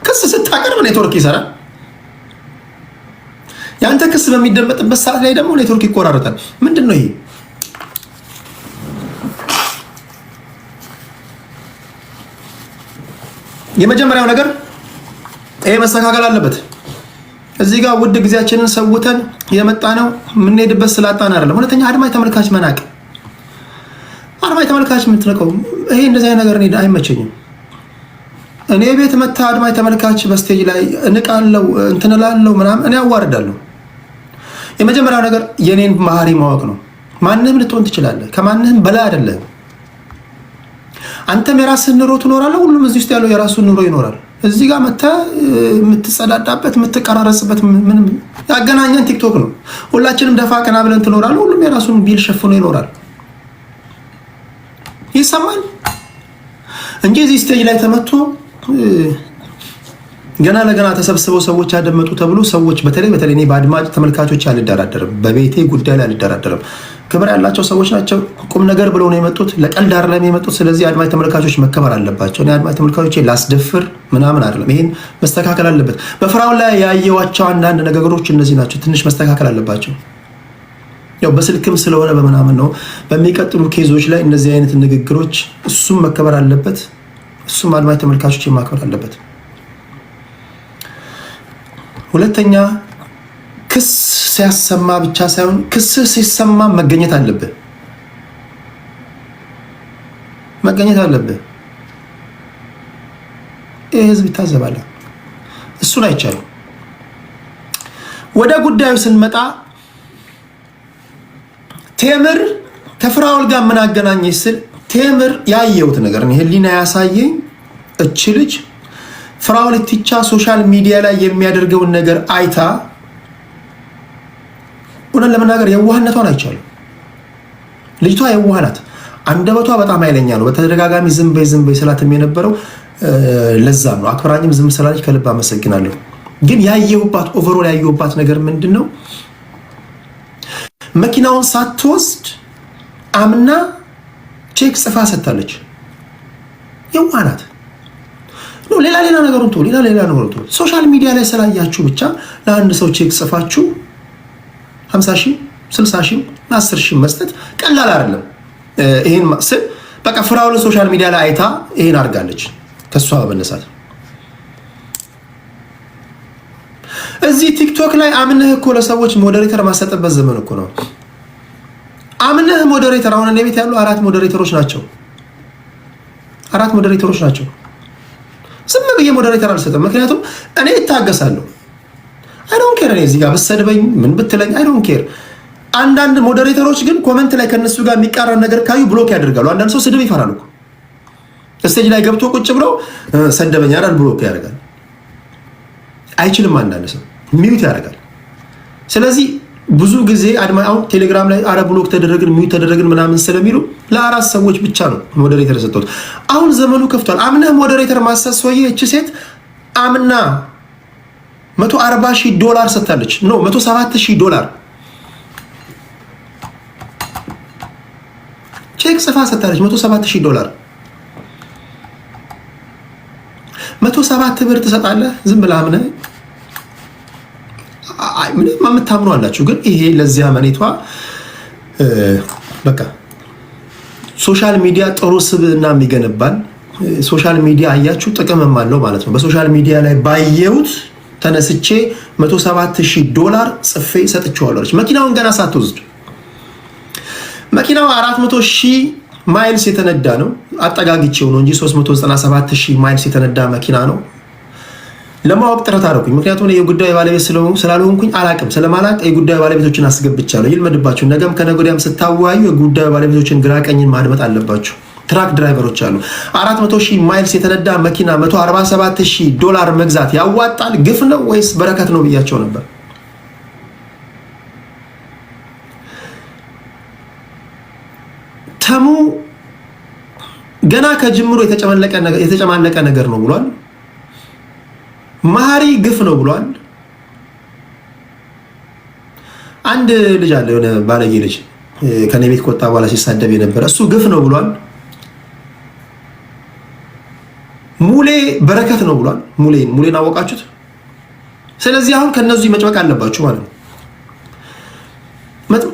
ክስ ስታቀርብ ኔትወርክ ይሰራል። ያንተ ክስ በሚደመጥበት ሰዓት ላይ ደግሞ ኔትወርክ ይቆራረጣል። ምንድን ነው ይሄ? የመጀመሪያው ነገር ይሄ መስተካከል አለበት። እዚህ ጋር ውድ ጊዜያችንን ሰውተን የመጣ ነው የምንሄድበት ስላጣን አይደለም። ሁለተኛ አድማጭ ተመልካች መናቅ፣ አድማጭ ተመልካች የምትነቀው ይሄ እንደዚህ አይነት ነገር አይመቸኝም። እኔ ቤት መታ አድማጭ ተመልካች በስቴጅ ላይ እንቃለው እንትንላለው ምናምን እኔ አዋርዳለሁ። የመጀመሪያው ነገር የኔን ባህሪ ማወቅ ነው። ማንንም ልትሆን ትችላለህ፣ ከማንንም በላይ አይደለም። አንተም የራስህን ኑሮ ትኖራለህ። ሁሉም እዚህ ውስጥ ያለው የራሱን ኑሮ ይኖራል። እዚህ ጋር መታ የምትጸዳዳበት የምትቀራረጽበት ምንም ያገናኘን ቲክቶክ ነው። ሁላችንም ደፋ ቀና ብለን ትኖራለህ። ሁሉም የራሱን ቢል ሸፍኖ ይኖራል። ይሰማል እንጂ እዚህ ስቴጅ ላይ ተመቶ ገና ለገና ተሰብስበው ሰዎች ያደመጡ ተብሎ ሰዎች በተለይ እኔ በአድማጭ ተመልካቾች አልደራደርም፣ በቤቴ ጉዳይ ላይ አልደራደርም። ክብር ያላቸው ሰዎች ናቸው። ቁም ነገር ብለው ነው የመጡት፣ ለቀልድ አይደለም የመጡት። ስለዚህ አድማጭ ተመልካቾች መከበር አለባቸው። እኔ አድማጭ ተመልካቾች ላስደፍር ምናምን አይደለም። ይሄን መስተካከል አለበት። በፍራኦል ላይ ያየዋቸው አንዳንድ ነገሮች እነዚህ ናቸው። ትንሽ መስተካከል አለባቸው። ያው በስልክም ስለሆነ በምናምን ነው። በሚቀጥሉ ኬዞች ላይ እነዚህ አይነት ንግግሮች እሱም መከበር አለበት። እሱም አድማጭ ተመልካቾች ማክበር አለበት። ሁለተኛ ክስ ሲያሰማ ብቻ ሳይሆን ክስ ሲሰማ መገኘት አለብህ። ይህ ህዝብ ይታዘባል። እሱን አይቻልም። ወደ ጉዳዩ ስንመጣ ቴምር ከፍራኦል ጋር ምን አገናኘች ስል ቴምር ያየሁት ነገር ነው። ህሊና ያሳየኝ እች ልጅ ፍራኦል ኢቲቻ ሶሻል ሚዲያ ላይ የሚያደርገውን ነገር አይታ እውነት ለመናገር የዋህነቷን አይቻልም። ልጅቷ የዋህ ናት። አንደበቷ በጣም ኃይለኛ ነው። በተደጋጋሚ ዝም በይ ስላትም የነበረው ለዛም ነው። አክብራኝም ዝም ስላለች ከልብ አመሰግናለሁ። ግን ያየሁባት ኦቨሮል ያየሁባት ነገር ምንድነው? መኪናውን ሳትወስድ አምና ቼክ ጽፋ ሰጥታለች። የዋህ ናት። ሌላ ነገሩን ተው፣ ሌላ ነገሩን ተው። ሶሻል ሚዲያ ላይ ስላያችሁ ብቻ ለአንድ ሰው ቼክ ጽፋችሁ 50,000 60,000 10,000 መስጠት ቀላል አይደለም። ይሄን ስል በቃ ፍራኦልን ሶሻል ሚዲያ ላይ አይታ ይሄን አድርጋለች። ከሷ በመነሳት እዚህ ቲክቶክ ላይ አምነህ እኮ ለሰዎች ሞዴሬተር ማሰጠበት ዘመን እኮ ነው። አምነህ ሞዴሬተር አሁን እኔ ቤት ያሉ 4 ሞዴሬተሮች ናቸው። 4 ሞዴሬተሮች ናቸው። ዝም ብዬ ሞዴሬተር አልሰጠም፣ ምክንያቱም እኔ እታገሳለሁ። አይ ዶንት ኬር። እኔ እዚህ ጋር ብትሰድበኝ ምን ብትለኝ አይ ዶንት ኬር። አንዳንድ ሞዴሬተሮች ግን ኮሜንት ላይ ከነሱ ጋር የሚቃረን ነገር ካዩ ብሎክ ያደርጋሉ። አንዳንድ ሰው ስድብ ይፈራል እኮ ስቴጅ ላይ ገብቶ ቁጭ ብሎ ሰደበኝ አይደል ብሎክ ያደርጋል። አይችልም። አንዳንድ ሰው ሚዩት ያደርጋል። ስለዚህ ብዙ ጊዜ አሁን ቴሌግራም ላይ አረ ብሎክ ተደረግን ሚዩት ተደረግን ምናምን ስለሚሉ ለ4 ሰዎች ብቻ ነው ሞዴሬተር ሰጥቶት። አሁን ዘመኑ ከፍቷል። አምነህ ሞዴሬተር ማሰስ ሰውዬ እቺ ሴት አምና $140,000 ሰጥታለች። ኖ $107,000 ቼክ ጽፋ ሰጥታለች። $107,000 107 ብር ትሰጣለህ ዝም ብለህ አምነህ? ምንም የምታምኑ አላችሁ። ግን ይሄ ለዚያ መኔቷ በቃ ሶሻል ሚዲያ ጥሩ ስብዕና የሚገነባል። ሶሻል ሚዲያ አያችሁ ጥቅምም አለው ማለት ነው። በሶሻል ሚዲያ ላይ ባየሁት ተነስቼ $107,000 ጽፌ ሰጥቼዋለሁ። መኪናውን ገና ሳትወስድ መኪናው 400,000 ማይልስ የተነዳ ነው። አጠጋግቼው ነው እንጂ 397,000 ማይልስ የተነዳ መኪና ነው። ለማወቅ ጥረት አደረኩኝ። ምክንያቱም የጉዳዩ ባለቤት ስላልሆንኩኝ አላቅም። ስለማላቅ የጉዳዩ ባለቤቶችን አስገብቻለሁ። ይልመድባችሁ። ነገም ከነገ ወዲያም ስታወያዩ የጉዳዩ ባለቤቶችን ግራቀኝን ማድመጥ አለባችሁ። ትራክ ድራይቨሮች አሉ። 400,000 ማይልስ የተነዳ መኪና $147,000 መግዛት ያዋጣል? ግፍ ነው ወይስ በረከት ነው ብያቸው ነበር። ተሙ ገና ከጅምሩ የተጨማለቀ ነገር ነው ብሏል። መሀሪ ግፍ ነው ብሏል። አንድ ልጅ አለ የሆነ ባለጌ ልጅ ከኔ ቤት ከወጣ በኋላ ሲሳደብ የነበረ እሱ ግፍ ነው ብሏል። ሙሌ በረከት ነው ብሏል። ሙሌን አወቃችሁት? ስለዚህ አሁን ከነዚህ መጭበቅ አለባችሁ ማለት ነው።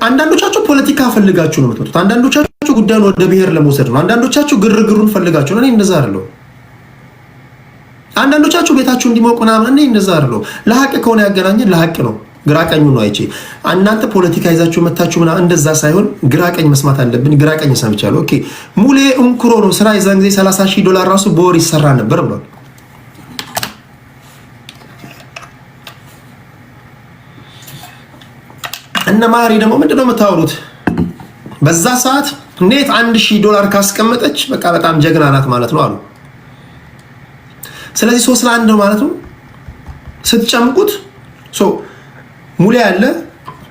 አንዳንዶቻችሁ ፖለቲካ ፈልጋችሁ ነው የምትመጡት። አንዳንዶቻችሁ ጉዳዩን ወደ ብሔር ለመውሰድ ነው። አንዳንዶቻችሁ ግርግሩን ፈልጋችሁ ነው። እኔ እንደዛ አይደለሁ። አንዳንዶቻችሁ ቤታችሁ እንዲሞቅ ምናምን፣ እኔ እንደዛ አይደለሁ። ለሀቅ ከሆነ ያገናኘን ለሀቅ ነው። ግራቀኙ ነው አይቼ እናንተ ፖለቲካ ይዛችሁ መታችሁ ምናምን እንደዛ ሳይሆን ግራቀኝ መስማት አለብን። ግራቀኝ ሰምቻለሁ። ኦኬ ሙሌ እንኩሮ ነው ስራ የዛን ጊዜ $30,000 ራሱ በወር ይሰራ ነበር ብሏል። እነ ማሪ ደግሞ ምንድነው የምታወሩት? በዛ ሰዓት ኔት $1,000 ካስቀመጠች በቃ በጣም ጀግና ናት ማለት ነው አሉ። ስለዚህ 3-1 ነው ማለት ነው ስትጨምቁት። ሙሌ አለ፣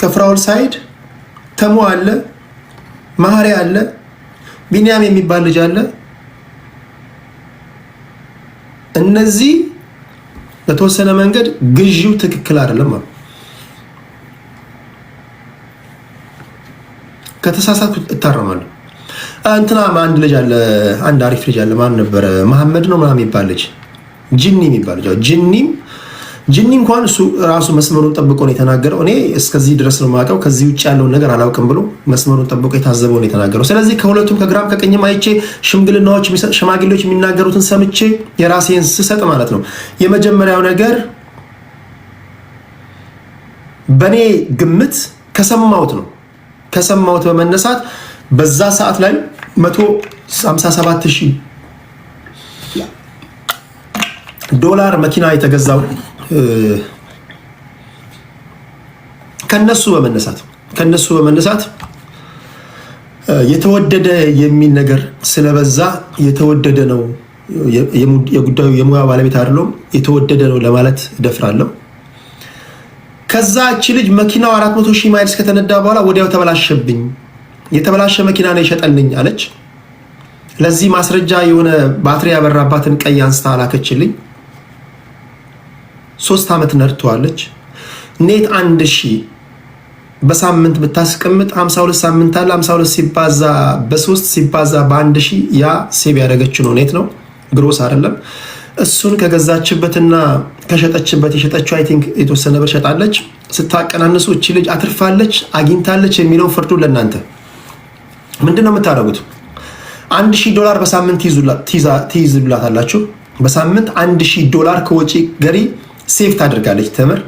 ከፍራውል ሳይድ ተሙ አለ፣ ማህሪ አለ፣ ቢኒያም የሚባል ልጅ አለ። እነዚህ በተወሰነ መንገድ ግዢው ትክክል አይደለም ማለት ከተሳሳትኩ እታረማለሁ። እንትና አንድ ልጅ አለ፣ አንድ አሪፍ ልጅ አለ። ማን ነበር? መሐመድ ነው ምናምን የሚባል ልጅ፣ ጂኒ የሚባል ልጅ። ጂኒ እንኳን እሱ ራሱ መስመሩን ጠብቆ ነው የተናገረው። እኔ እስከዚህ ድረስ ነው የማውቀው፣ ከዚህ ውጭ ያለውን ነገር አላውቅም ብሎ መስመሩን ጠብቆ የታዘበው ነው የተናገረው። ስለዚህ ከሁለቱም ከግራም ከቀኝም አይቼ ሽማግሌዎች የሚናገሩትን ሰምቼ የራሴን ስሰጥ ማለት ነው። የመጀመሪያው ነገር በእኔ ግምት ከሰማሁት በመነሳት በዛ ሰዓት ላይ $157,000 መኪና የተገዛው ከነሱ በመነሳት የተወደደ የሚል ነገር ስለበዛ የተወደደ ነው፣ የጉዳዩ የሙያ ባለቤት አይደለም፣ የተወደደ ነው ለማለት ደፍራለሁ። ከዛ እቺ ልጅ መኪናው 400,000 ማይልስ ከተነዳ በኋላ ወዲያው ተበላሸብኝ፣ የተበላሸ መኪና ነው የሸጠልኝ አለች። ለዚህ ማስረጃ የሆነ ባትሪ ያበራባትን ቀይ አንስታ አላከችልኝ። 3 ዓመት ነድተዋለች። ኔት 1,000 በሳምንት ብታስቀምጥ 52 ሳምንት አለ። 52 ሲባዛ በ3 ሲባዛ በ1,000 ያ ሴቭ ያደረገችው ነው፣ ኔት ነው፣ ግሮስ አይደለም። እሱን ከገዛችበትና ከሸጠችበት የሸጠችው አይ ቲንክ የተወሰነ ብር ሸጣለች። ስታቀናንሱ እቺ ልጅ አትርፋለች አግኝታለች የሚለው ፍርዱ ለእናንተ። ምንድነው የምታደርጉት? $1,000 በሳምንት ትይዙላታላችሁ። በሳምንት $1,000 ከወጪ ገሪ ሴፍ ታደርጋለች። ተምር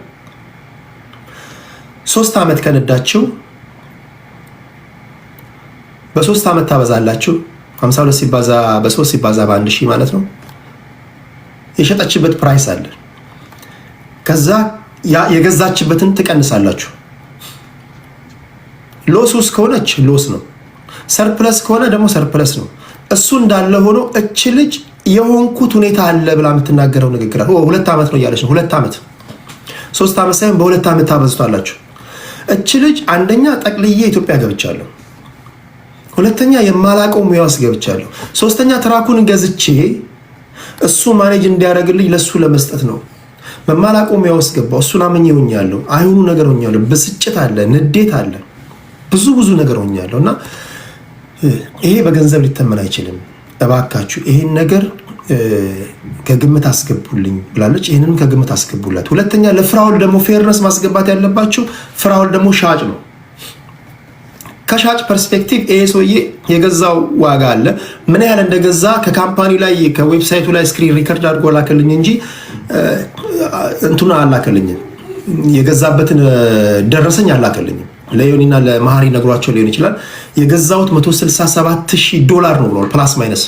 3 ዓመት ከነዳችው በ3 ዓመት ታበዛላችሁ። 52 ሲባዛ በ3 ሲባዛ በ1000 ማለት ነው። የሸጠችበት ፕራይስ አለ። ከዛ የገዛችበትን ትቀንሳላችሁ። ሎስ ውስጥ ከሆነች ሎስ ነው፣ ሰርፕለስ ከሆነ ደግሞ ሰርፕለስ ነው። እሱ እንዳለ ሆኖ እች ልጅ የሆንኩት ሁኔታ አለ ብላ የምትናገረው ንግግር አለ። 2 ዓመት ነው እያለች ነው። 2 ዓመት 3 ዓመት ሳይሆን በ2 ዓመት ታበዝቷላችሁ። እች ልጅ አንደኛ ጠቅልዬ ኢትዮጵያ ገብቻለሁ፣ ሁለተኛ የማላቀው ሙያ ውስጥ ገብቻለሁ፣ ሶስተኛ ትራኩን ገዝቼ እሱ ማኔጅ እንዲያደርግልኝ ለሱ ለመስጠት ነው። በማላቀው ሙያ ውስጥ ገባው። እሱን አመኘ ሆኛለሁ። አይሁኑ ነገር ሆኛለሁ። ብስጭት አለ፣ ንዴት አለ፣ ብዙ ነገር ሆኛለሁ እና ይሄ በገንዘብ ሊተመን አይችልም። እባካችሁ ይሄን ነገር ከግምት አስገቡልኝ ብላለች። ይሄንንም ከግምት አስገቡላት። ሁለተኛ ለፍራውል ደግሞ ፌርነስ ማስገባት ያለባችሁ፣ ፍራውል ደግሞ ሻጭ ነው። ከሻጭ ፐርስፔክቲቭ ይሄ ሰውዬ የገዛው ዋጋ አለ። ምን ያህል እንደገዛ ከካምፓኒው ላይ ከዌብሳይቱ ላይ ስክሪን ሪከርድ አድርጎ ላከልኝ እንጂ እንቱን አላከልኝም። የገዛበትን ደረሰኝ አላከልኝም። ለዮኒና ለማሃሪ ነግሯቸው ሊሆን ይችላል። የገዛውት $167,000 ነው ብሏል። ፕላስ ማይነስ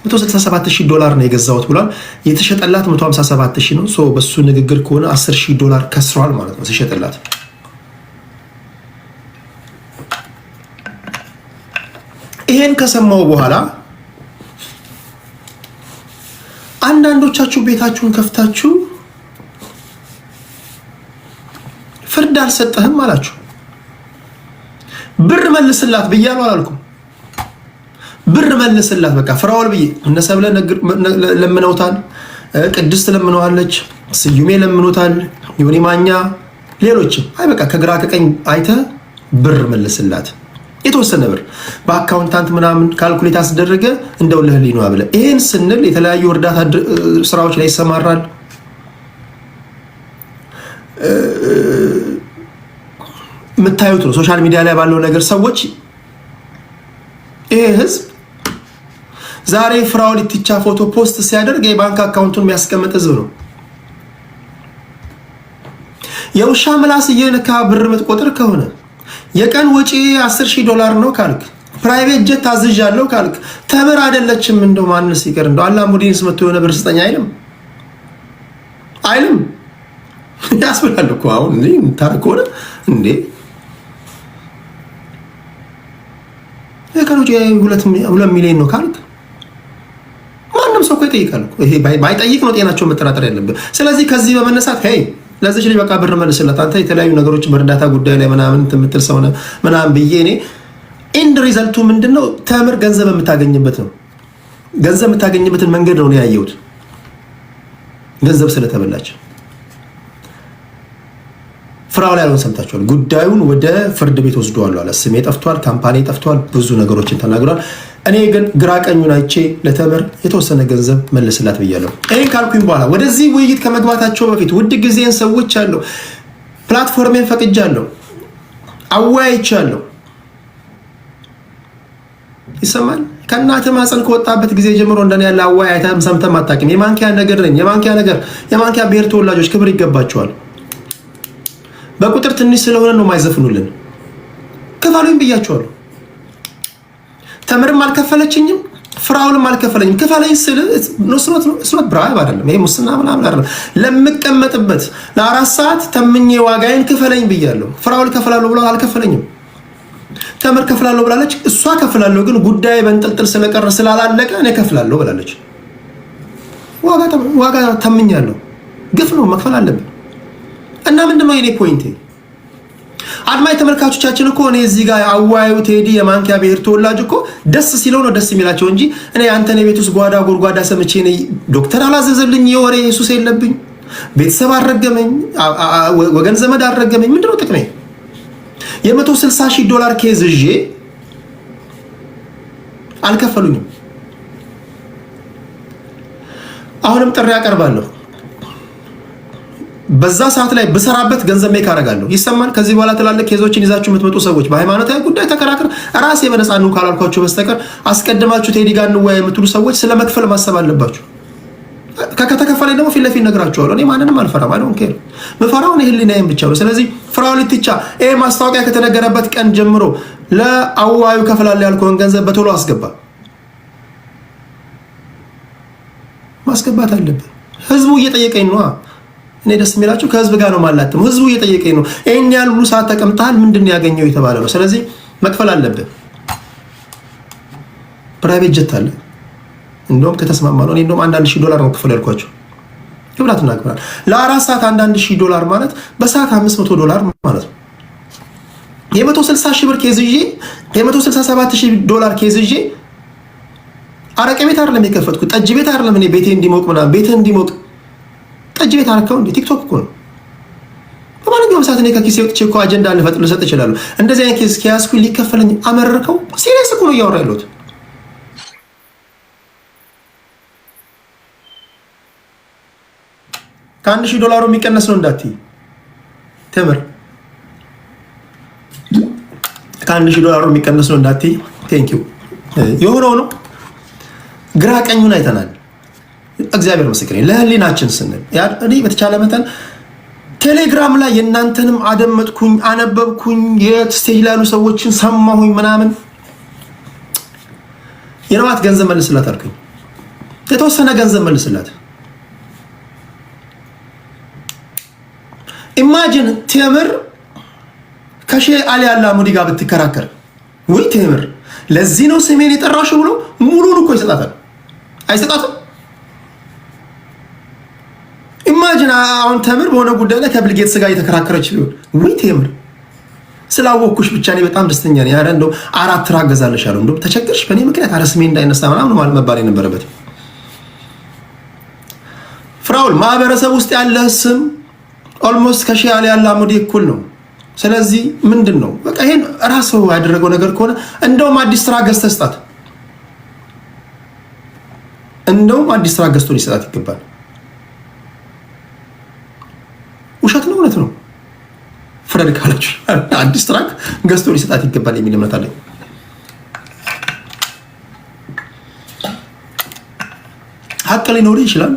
$167,000 ነው የገዛውት ብሏል። የተሸጠላት $157,000 ነው። ሶ በሱ ንግግር ከሆነ $10,000 ከስሯል ማለት ነው ሲሸጠላት። ይሄን ከሰማው በኋላ አንዳንዶቻችሁ ቤታችሁን ከፍታችሁ ፍርድ አልሰጠህም አላችሁ። ብር መልስላት ብያለሁ አላልኩም? ብር መልስላት በቃ ፍራውል ብዬ እነ ሰብለ ለምነውታል፣ ቅድስት ለምነዋለች፣ ስዩሜ ለምኖታል፣ ዮኒ ማኛ፣ ሌሎችም። አይ በቃ ከግራ ከቀኝ አይተህ ብር መልስላት፣ የተወሰነ ብር በአካውንታንት ምናምን ካልኩሌት አስደረገ እንደው ለህሊና ነው አብለ። ይሄን ስንል የተለያዩ እርዳታ ስራዎች ላይ ይሰማራል። የምታዩት ነው ሶሻል ሚዲያ ላይ ባለው ነገር ሰዎች። ይሄ ህዝብ ዛሬ ፍራውል ኢቲቻ ፎቶ ፖስት ሲያደርግ የባንክ አካውንቱን የሚያስቀምጥ ህዝብ ነው። የውሻ ምላስ እየነካ ብር የምትቆጥር ከሆነ የቀን ወጪ $10,000 ነው ካልክ፣ ፕራይቬት ጀት አዝዣለሁ ካልክ፣ ተምር አይደለችም እንደው ማንስ ይቀር እንደው አላሙዲንስ መጥቶ የሆነ ብር ስጠኝ አይልም ያስብላል እኮ። አሁን እንዴ ታሪክ ሆነ እንዴ የቀን ወጪ 2 ሚሊዮን ነው ካልክ ማንም ሰው እኮ ይጠይቃል እኮ። ይሄ ባይጠይቅ ነው ጤናቸው መጠራጠር ያለብን። ስለዚህ ከዚህ በመነሳት ሄይ ለዚህ ልጅ በቃ ብር መልስለት አንተ የተለያዩ ነገሮች በእርዳታ ጉዳይ ላይ ምናምን የምትል ሰው ነህ ምናምን ብዬ እኔ ኢንድ ሪዘልቱ ምንድነው? ተምር ገንዘብ የምታገኝበት ነው። ገንዘብ የምታገኝበትን መንገድ ነው ያየሁት። ገንዘብ ስለተበላች ፍራውል ያለውን ሰምታችኋል። ጉዳዩን ወደ ፍርድ ቤት ወስደዋል አለ። ስሜ ጠፍቷል፣ ካምፓኒ ጠፍቷል፣ ብዙ ነገሮችን ተናግሯል። እኔ ግን ግራ ቀኙን አይቼ ለተምር የተወሰነ ገንዘብ መልስላት ብያለሁ። ይሄን ካልኩኝ በኋላ ወደዚህ ውይይት ከመግባታቸው በፊት ውድ ጊዜን ሰዎች አለው ፕላትፎርሜን ፈቅጃለሁ፣ አወያይቻለሁ። ይሰማል። ከእናትህ ማፀን ከወጣበት ጊዜ ጀምሮ እንደኔ ያለ አወያይታም ሰምተም አታውቅም። የማንኪያ ነገር ነኝ። የማንኪያ ብሔር ተወላጆች ክብር ይገባቸዋል። በቁጥር ትንሽ ስለሆነ ነው የማይዘፍኑልን። ክፈሉኝ ብያቸዋለሁ። ተምርም አልከፈለችኝም፣ ፍራውልም አልከፈለኝም። ክፈለኝ ስል ስኖት ብራይብ አይደለም፣ ይሄ ሙስና ምናምን አይደለም። ለምቀመጥበት ለ4 ሰዓት ተምኜ ዋጋዬን ክፈለኝ ብያለሁ። ፍራውል ከፍላለሁ ብላ አልከፈለኝም። ተምር ከፍላለሁ ብላለች። እሷ ከፍላለሁ ግን ጉዳይ በእንጥልጥል ስለቀረ ስላላለቀ እኔ ከፍላለሁ ብላለች። ዋጋ ተምኛለሁ። ግፍ ነው፣ መክፈል አለብን። እና ምንድነው የኔ ፖይንት? አድማጭ ተመልካቾቻችን እኮ እኔ እዚህ ጋር አዋዩ ቴዲ የማንኪያ ብሔር ተወላጅ እኮ ደስ ሲለው ነው ደስ የሚላቸው እንጂ እኔ አንተን የቤት ውስጥ ጓዳ ጎርጓዳ ሰምቼ ነኝ። ዶክተር አላዘዘልኝ፣ የወሬ ኢየሱስ የለብኝ፣ ቤተሰብ አልረገመኝ፣ ወገን ዘመድ አልረገመኝ። ምንድነው ጥቅሜ? $160,000 ኬዝ ይዤ አልከፈሉኝም። አሁንም ጥሪ ያቀርባለሁ። በዛ ሰዓት ላይ በሰራበት ገንዘብ ሜክ አደርጋለሁ። ይሰማል። ከዚህ በኋላ ትላልቅ ኬዞችን ይዛችሁ የምትመጡ ሰዎች በሃይማኖታዊ ጉዳይ ተከራከር ራሴ በነፃ ነው ካላልኳችሁ በስተቀር አስቀድማችሁ ቴዲ ጋር እንወያይ የምትሉ ሰዎች ስለ መክፈል ማሰብ አለባችሁ። ከተከፈለኝ ደግሞ ፊት ለፊት እነግራቸዋለሁ። እኔ ማንንም አልፈራም። አይዶን ኬር ምፈራው እኔ ህሊናዬን ብቻ ነው። ስለዚህ ፍራኦል ኢቲቻ ይሄ ማስታወቂያ ከተነገረበት ቀን ጀምሮ ለአዋዩ ከፍላለሁ ያልከውን ገንዘብ በቶሎ አስገባ። ማስገባት አለብህ። ህዝቡ እየጠየቀኝ ነው። እኔ ደስ የሚላችሁ ከህዝብ ጋር ነው ማላተም። ህዝቡ እየጠየቀኝ ነው። ይሄን ያህል ሁሉ ሰዓት ተቀምጠሃል ምንድን ነው ያገኘው የተባለ ነው። ስለዚህ መክፈል አለብህ። ፕራይቬት ጀት አለ። እንደውም ከተስማማ ነው። እኔ እንደውም $1,000 ነው ክፍል ያልኳቸው። ይብራትና ግብራል ለአራት ሰዓት $1,000 ማለት በሰዓት $500 ማለት ነው። የ160,000 ብር ኬዝ ይዤ የ167,000 ኬዝ ይዤ አረቄ ቤት አይደለም የከፈትኩት፣ ጠጅ ቤት አይደለም። እኔ ቤቴ እንዲሞቅ ምናምን ቤትህ እንዲሞቅ ጠጅ ቤት አረከው እንዴ? ቲክቶክ እኮ ነው። በማንኛውም ሰዓት እኔ ከኪሴ ወጥቼ እኮ አጀንዳ ልሰጥ እችላለሁ። እንደዚህ አይነት ኬዝ ከያዝኩኝ ሊከፈለኝ አመረርከው። ሲሪየስ እኮ ነው እያወራ ያለሁት። $1,000 የሚቀነስ ነው እንዳትይ ተምር። $1,000 የሚቀነስ ነው እንዳትይ። ቴንክ ዩ። የሆነው ነው። ግራ ቀኙን አይተናል። እግዚአብሔር ምስክሬ ለህሊናችን ስንል እኔ በተቻለ መጠን ቴሌግራም ላይ የእናንተንም አደመጥኩኝ፣ አነበብኩኝ፣ የስቴጅ ላይ ያሉ ሰዎችን ሰማሁኝ ምናምን። የነዋት ገንዘብ መልስላት አልኩኝ። የተወሰነ ገንዘብ መልስላት። ኢማጂን ቴምር ከሼህ አሊ አላሙዲ ጋር ብትከራከር፣ ወይ ቴምር ለዚህ ነው ስሜን የጠራሽው ብሎ ሙሉን እኮ ይሰጣታል። አይሰጣትም? ኢማጂን አሁን ቴምር በሆነ ጉዳይ ላይ ከብልጌትስ ጋር እየተከራከረች ቢሆን፣ ወይ ቴምር ስላወኩሽ ብቻ እኔ በጣም ደስተኛ ነኝ። ኧረ እንደው 4 ትራክ ገዛልሻለሁ እንደው ተቸገርሽ በእኔ ምክንያት ኧረ ስሜን እንዳይነሳ ምናምን ማለት መባል የነበረበት። ፍራኦል ማህበረሰብ ውስጥ ያለ ስም ኦልሞስት ከሼህ አሊ አላሙዲ እኩል ነው። ስለዚህ ምንድን ነው በቃ ይሄን ራሱ ያደረገው ነገር ከሆነ እንደውም አዲስ ትራክ ገዝተህ ስጣት። እንደውም አዲስ ትራክ ገዝቶ ሊሰጣት ይገባል። ውሸት ነው እውነት ነው? ፍረድ ካላችሁ አዲስ ትራክ ገዝቶ ሊሰጣት ይገባል የሚል እምነት አለኝ። ሀቅ ሊኖር ይችላል።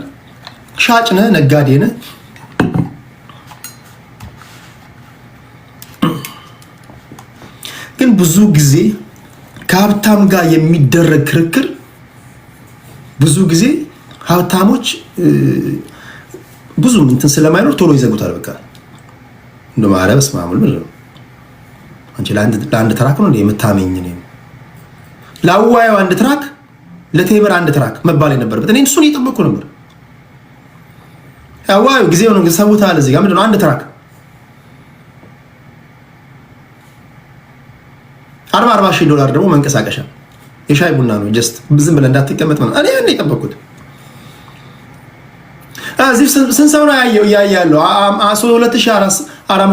ሻጭ ነህ፣ ነጋዴ ነህ። ግን ብዙ ጊዜ ከሀብታም ጋር የሚደረግ ክርክር ብዙ ጊዜ ሀብታሞች ብዙ እንትን ስለማይኖር ቶሎ ይዘጉታል። በቃ እንደ ማረብ ስማሙል ምን ነው አንቺ ለአንድ ትራክ ነው የምታመኝ ነው? ለአዋዩ አንድ ትራክ፣ ለቴምር አንድ ትራክ መባል የነበረበት እኔ እሱን እየጠበቅኩ ነበር። አዋዩ ጊዜው ነው ሰውታል። እዚህ ጋር ምንድን ነው አንድ ትራክ $40,000 ደግሞ መንቀሳቀሻ የሻይ ቡና ነው። ጀስት ዝም ብለህ እንዳትቀመጥ ነው። እኔ እኔ የጠበቅኩት እዚህ ስንት ሰው ነው ያያለው? 2400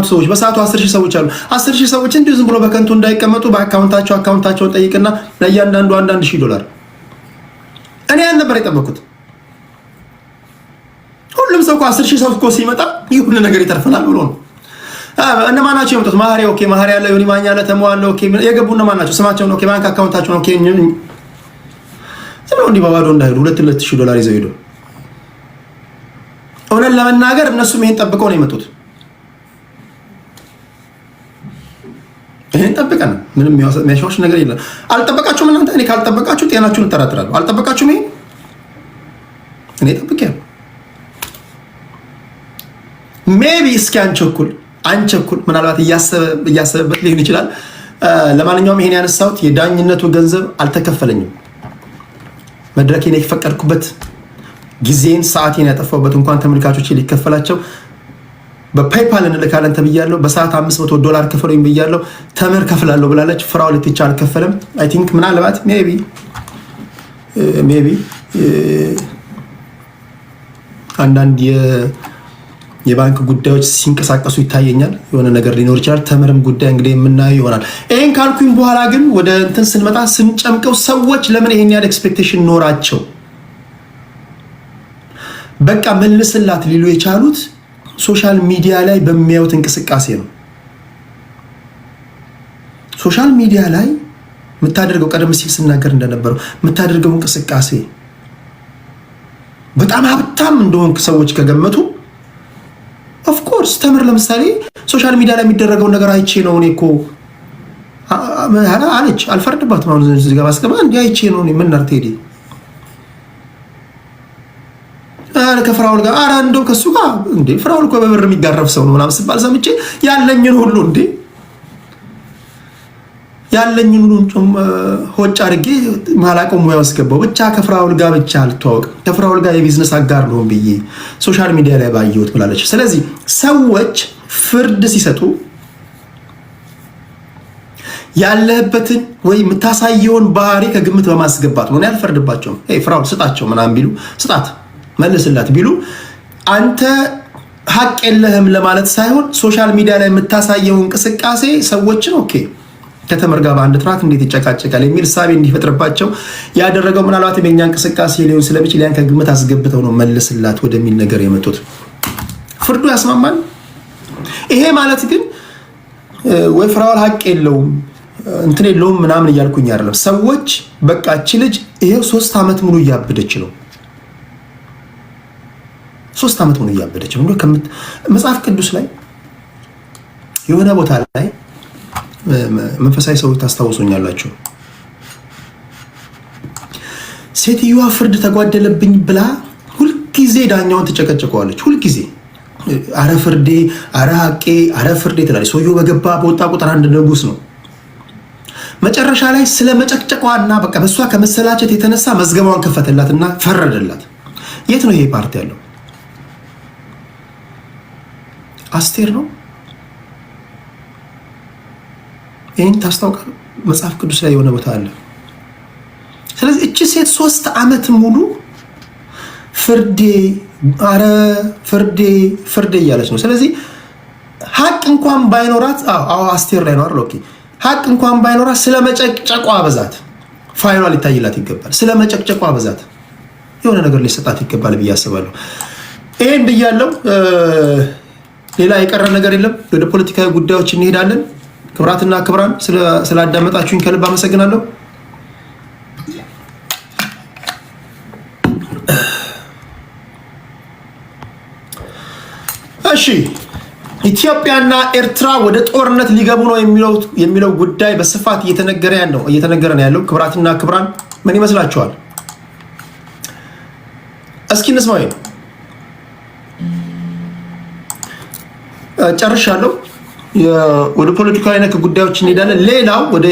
ሰዎች በሰዓቱ 10,000 ሰዎች አሉ። 10,000 ሰዎች እንዲሁ ዝም ብሎ በከንቱ እንዳይቀመጡ በአካውንታቸውን ጠይቅና ለእያንዳንዱ $1,000 እኔ ያን ነበር የጠበቅኩት። ሁሉም ሰው እኮ 10,000 ሰው እኮ ሲመጣ ይሁን ነገር ይተርፈናል ብሎ ነው። እነማን ናቸው የመጡት? ማህሪ ኦኬ፣ ማህሪ ያለ ዮኒ ማኛ ያለ ተሟላ ኦኬ። የገቡ እነማን ናቸው? ስማቸው ነው ኦኬ፣ ባንክ አካውንታቸው ነው ኦኬ። ዝም እንዲህ በባዶ እንዳይሄዱ $2,000 ይዘው ሄዱ። እውነት ለመናገር እነሱም ይሄን ጠብቀው ነው የመጡት። ይሄን ጠብቀን ምንም የሚያሻውሽ ነገር የለም። አልጠበቃችሁም እናንተ? እኔ ካልጠበቃችሁ ጤናችሁን እጠራጥራለሁ። አልጠበቃችሁም? ይሄ እኔ ጠብቄያለሁ። ሜቢ እስኪ አንቸኩል ምናልባት እያሰበበት ሊሆን ይችላል። ለማንኛውም ይሄን ያነሳሁት የዳኝነቱ ገንዘብ አልተከፈለኝም። መድረኬን የፈቀድኩበት ጊዜን ሰዓቴን ያጠፋሁበት እንኳን ተመልካቾች ሊከፈላቸው በፔይፓል እንልካለን ተብያለሁ። በሰዓት $500 ከፈሉኝ ብያለሁ። ተምር ከፍላለሁ ብላለች። ፍራኦል ኢቲቻ አልከፈለም። አይ ቲንክ ምናልባት ሜቢ አንዳንድ የባንክ ጉዳዮች ሲንቀሳቀሱ ይታየኛል። የሆነ ነገር ሊኖር ይችላል። ተምርም ጉዳይ እንግዲህ የምናየው ይሆናል። ይሄን ካልኩኝ በኋላ ግን ወደ እንትን ስንመጣ ስንጨምቀው ሰዎች ለምን ይሄን ያህል ኤክስፔክቴሽን ኖራቸው በቃ መልስላት ሊሉ የቻሉት ሶሻል ሚዲያ ላይ በሚያዩት እንቅስቃሴ ነው። ሶሻል ሚዲያ ላይ የምታደርገው ቀደም ሲል ስናገር እንደነበረው የምታደርገው እንቅስቃሴ በጣም ሀብታም እንደሆንክ ሰዎች ከገመቱ ኦፍኮርስ ተምር። ለምሳሌ ሶሻል ሚዲያ ላይ የሚደረገውን ነገር አይቼ ነው እኔ እኮ አለች። አልፈርድባትም። አሁን እዚህ ጋር ባስገባ እንዲህ አይቼ ነው እኔ ምን ናር ቴዲ ከፍራውል ጋር ኧረ እንደው ከሱ ጋር እንዴ ፍራውል እኮ በብር የሚጋረፍ ሰው ነው ምናምን ሲባል ሰምቼ ያለኝን ሁሉ እንዴ ያለኝን ሁሉ ሆጭ አድርጌ ማላቀው ሙያ ወስገባው ብቻ ከፍራውል ጋር ብቻ አልተዋወቅ ከፍራውል ጋር የቢዝነስ አጋር ነው ብዬ ሶሻል ሚዲያ ላይ ባየሁት ብላለች። ስለዚህ ሰዎች ፍርድ ሲሰጡ ያለህበትን ወይ የምታሳየውን ባህሪ ከግምት በማስገባት ነው። ያልፈርድባቸውም ፍራውል ስጣቸው ምናምን ቢሉ ስጣት መልስላት ቢሉ አንተ ሀቅ የለህም ለማለት ሳይሆን ሶሻል ሚዲያ ላይ የምታሳየው እንቅስቃሴ ሰዎችን ኦኬ ከተመር ጋር በአንድ ትራክ እንዴት ይጨቃጨቃል የሚል ሳቤ እንዲፈጥርባቸው ያደረገው ምናልባትም የኛ እንቅስቃሴ ሊሆን ስለሚችል ያን ከግምት አስገብተው ነው መልስላት ወደሚል ነገር የመጡት። ፍርዱ ያስማማል። ይሄ ማለት ግን ወይ ፍራውል ሀቅ የለውም እንትን የለውም ምናምን እያልኩኝ አይደለም። ሰዎች በቃ እቺ ልጅ ይሄው 3 ዓመት ሙሉ እያበደች ነው። 3 ዓመት ሙሉ እያበደች ነው። መጽሐፍ ቅዱስ ላይ የሆነ ቦታ ላይ መንፈሳዊ ሰዎች ታስታውሱኛላችሁ። ሴትዮዋ ፍርድ ተጓደለብኝ ብላ ሁልጊዜ ዳኛውን ትጨቀጨቀዋለች። ሁልጊዜ አረ ፍርዴ፣ አረ ሀቄ፣ አረ ፍርዴ ትላለች። ሰውየው በገባ በወጣ ቁጥር አንድ ንጉስ ነው። መጨረሻ ላይ ስለ መጨቅጨቋና በቃ በሷ ከመሰላቸት የተነሳ መዝገባዋን ከፈተላትና ፈረደላት። የት ነው ይሄ ፓርቲ ያለው? አስቴር ነው። ይህን ታስታውቃል። መጽሐፍ ቅዱስ ላይ የሆነ ቦታ አለ። ስለዚህ እቺ ሴት 3 ዓመት ሙሉ ፍርዴ፣ አረ ፍርዴ ፍርዴ እያለች ነው። ስለዚህ ሀቅ እንኳን ባይኖራት አስቴር ላይ ነው አይደል? ኦኬ ሀቅ እንኳን ባይኖራት ስለ መጨቅጨቋ በዛት ፋይሏ ሊታይላት ይገባል። ስለ መጨቅጨቋ በዛት የሆነ ነገር ሊሰጣት ይገባል ብዬ አስባለሁ። ይሄን ብያለሁ። ሌላ የቀረ ነገር የለም። ወደ ፖለቲካዊ ጉዳዮች እንሄዳለን። ክብራትና ክብራን ስላዳመጣችሁኝ ከልብ አመሰግናለሁ። እሺ ኢትዮጵያና ኤርትራ ወደ ጦርነት ሊገቡ ነው የሚለው ጉዳይ በስፋት እየተነገረ ነው ያለው። ክብራትና ክብራን ምን ይመስላችኋል? እስኪ እንስማው። ጨርሻለሁ። ወደ ፖለቲካዊ ነክ ጉዳዮች እንሄዳለን። ሌላው ወደ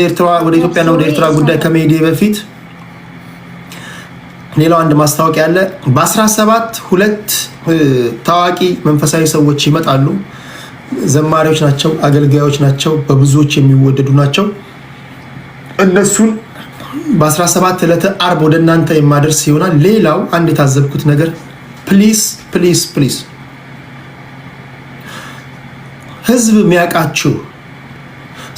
ኢትዮጵያና ወደ ኤርትራ ጉዳይ ከመሄዴ በፊት ሌላው አንድ ማስታወቂያ አለ። በ17 2 ታዋቂ መንፈሳዊ ሰዎች ይመጣሉ። ዘማሪዎች ናቸው፣ አገልጋዮች ናቸው፣ በብዙዎች የሚወደዱ ናቸው። እነሱን በ17 ዕለተ ዓርብ ወደ እናንተ የማደርስ ይሆናል። ሌላው አንድ የታዘብኩት ነገር ፕሊዝ ፕሊዝ ፕሊዝ ህዝብ የሚያውቃችሁ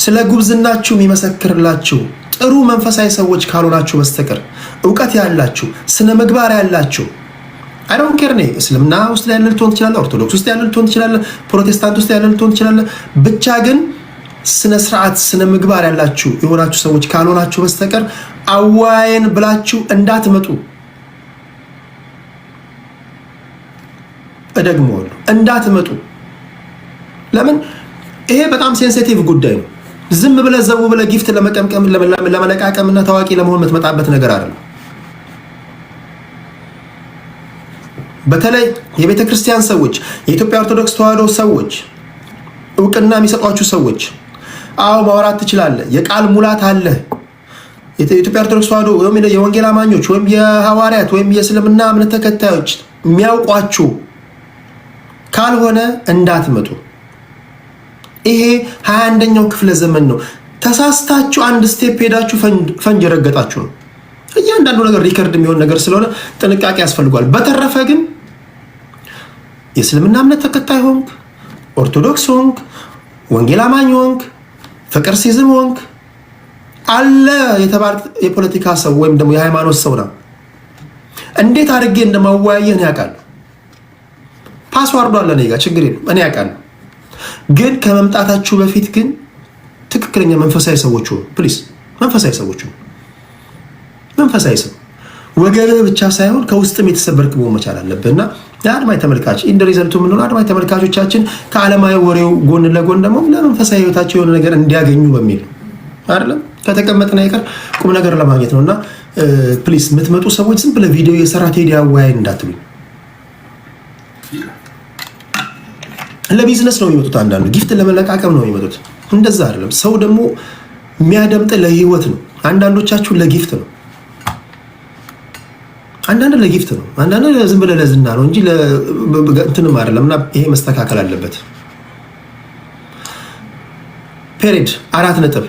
ስለ ጉብዝናችሁ የሚመሰክርላችሁ ጥሩ መንፈሳዊ ሰዎች ካልሆናችሁ በስተቀር እውቀት ያላችሁ ስነ ምግባር ያላችሁ አይ ዶንት ኬር ኔ እስልምና ውስጥ ያለ ልትሆን ትችላለህ፣ ኦርቶዶክስ ውስጥ ያለ ልትሆን ትችላለህ፣ ፕሮቴስታንት ውስጥ ያለ ልትሆን ትችላለህ። ብቻ ግን ስነ ስርዓት ስነ ምግባር ያላችሁ የሆናችሁ ሰዎች ካልሆናችሁ በስተቀር አዋየን ብላችሁ እንዳትመጡ። እደግመዋለሁ፣ እንዳትመጡ። ለምን? ይሄ በጣም ሴንሲቲቭ ጉዳይ ነው። ዝም ብለህ ዘው ብለህ ጊፍት ለመቀምቀም ለመለቃቀምና ታዋቂ ለመሆን የምትመጣበት ነገር አይደለም። በተለይ የቤተ ክርስቲያን ሰዎች፣ የኢትዮጵያ ኦርቶዶክስ ተዋሕዶ ሰዎች፣ እውቅና የሚሰጧችሁ ሰዎች አዎ ማውራት ትችላለህ፣ የቃል ሙላት አለ። የኢትዮጵያ ኦርቶዶክስ ተዋሕዶ ወይም የወንጌል አማኞች ወይም የሐዋርያት ወይም የእስልምና እምነት ተከታዮች የሚያውቋችሁ ካልሆነ እንዳትመጡ። ይሄ 21ኛው ክፍለ ዘመን ነው። ተሳስታችሁ አንድ ስቴፕ ሄዳችሁ ፈንጅ ረገጣችሁ ነው። እያንዳንዱ ነገር ሪከርድ የሚሆን ነገር ስለሆነ ጥንቃቄ ያስፈልጓል። በተረፈ ግን የእስልምና እምነት ተከታይ ሆንክ፣ ኦርቶዶክስ ሆንክ፣ ወንጌል አማኝ ሆንክ፣ ፍቅር ሲዝም ሆንክ አለ የተባለ የፖለቲካ ሰው ወይም ደግሞ የሃይማኖት ሰው ነው እንዴት አድርጌ እንደማወያየን ያውቃል። ፓስዋርዱ አለ እኔ ጋር ችግር የለም እኔ ያውቃለሁ። ግን ከመምጣታችሁ በፊት ግን ትክክለኛ መንፈሳዊ ሰዎች ሁኑ ፕሊዝ። መንፈሳዊ ሰዎች ሁኑ። መንፈሳዊ ሰው ወገብ ብቻ ሳይሆን ከውስጥም የተሰበርክ መሆን መቻል አለብህና ለአድማጭ ተመልካች እንደ ሪዘልቱ ምን ነው አድማጭ ተመልካቾቻችን ከዓለማዊ ወሬው ጎን ለጎን ደግሞ ለመንፈሳዊ ህይወታቸው የሆነ ነገር እንዲያገኙ በሚል አይደለም ከተቀመጥና ይቀር ቁም ነገር ለማግኘት ነውና ፕሊስ የምትመጡ ሰዎች ዝም ብለ ቪዲዮ የሰራ ቴዲ አዋይን እንዳትሉ ለቢዝነስ ነው የሚመጡት አንዳንዱ ጊፍት ለመለቃቀም ነው የሚመጡት እንደዛ አይደለም ሰው ደግሞ የሚያደምጥ ለህይወት ነው አንዳንዶቻችሁ ለጊፍት ነው አንዳንድ ለጊፍት ነው አንዳንድ ዝም ብለ ለዝና ነው እንጂ ለእንትንም አይደለምና ይሄ መስተካከል አለበት ፔሪድ 4 ነጥብ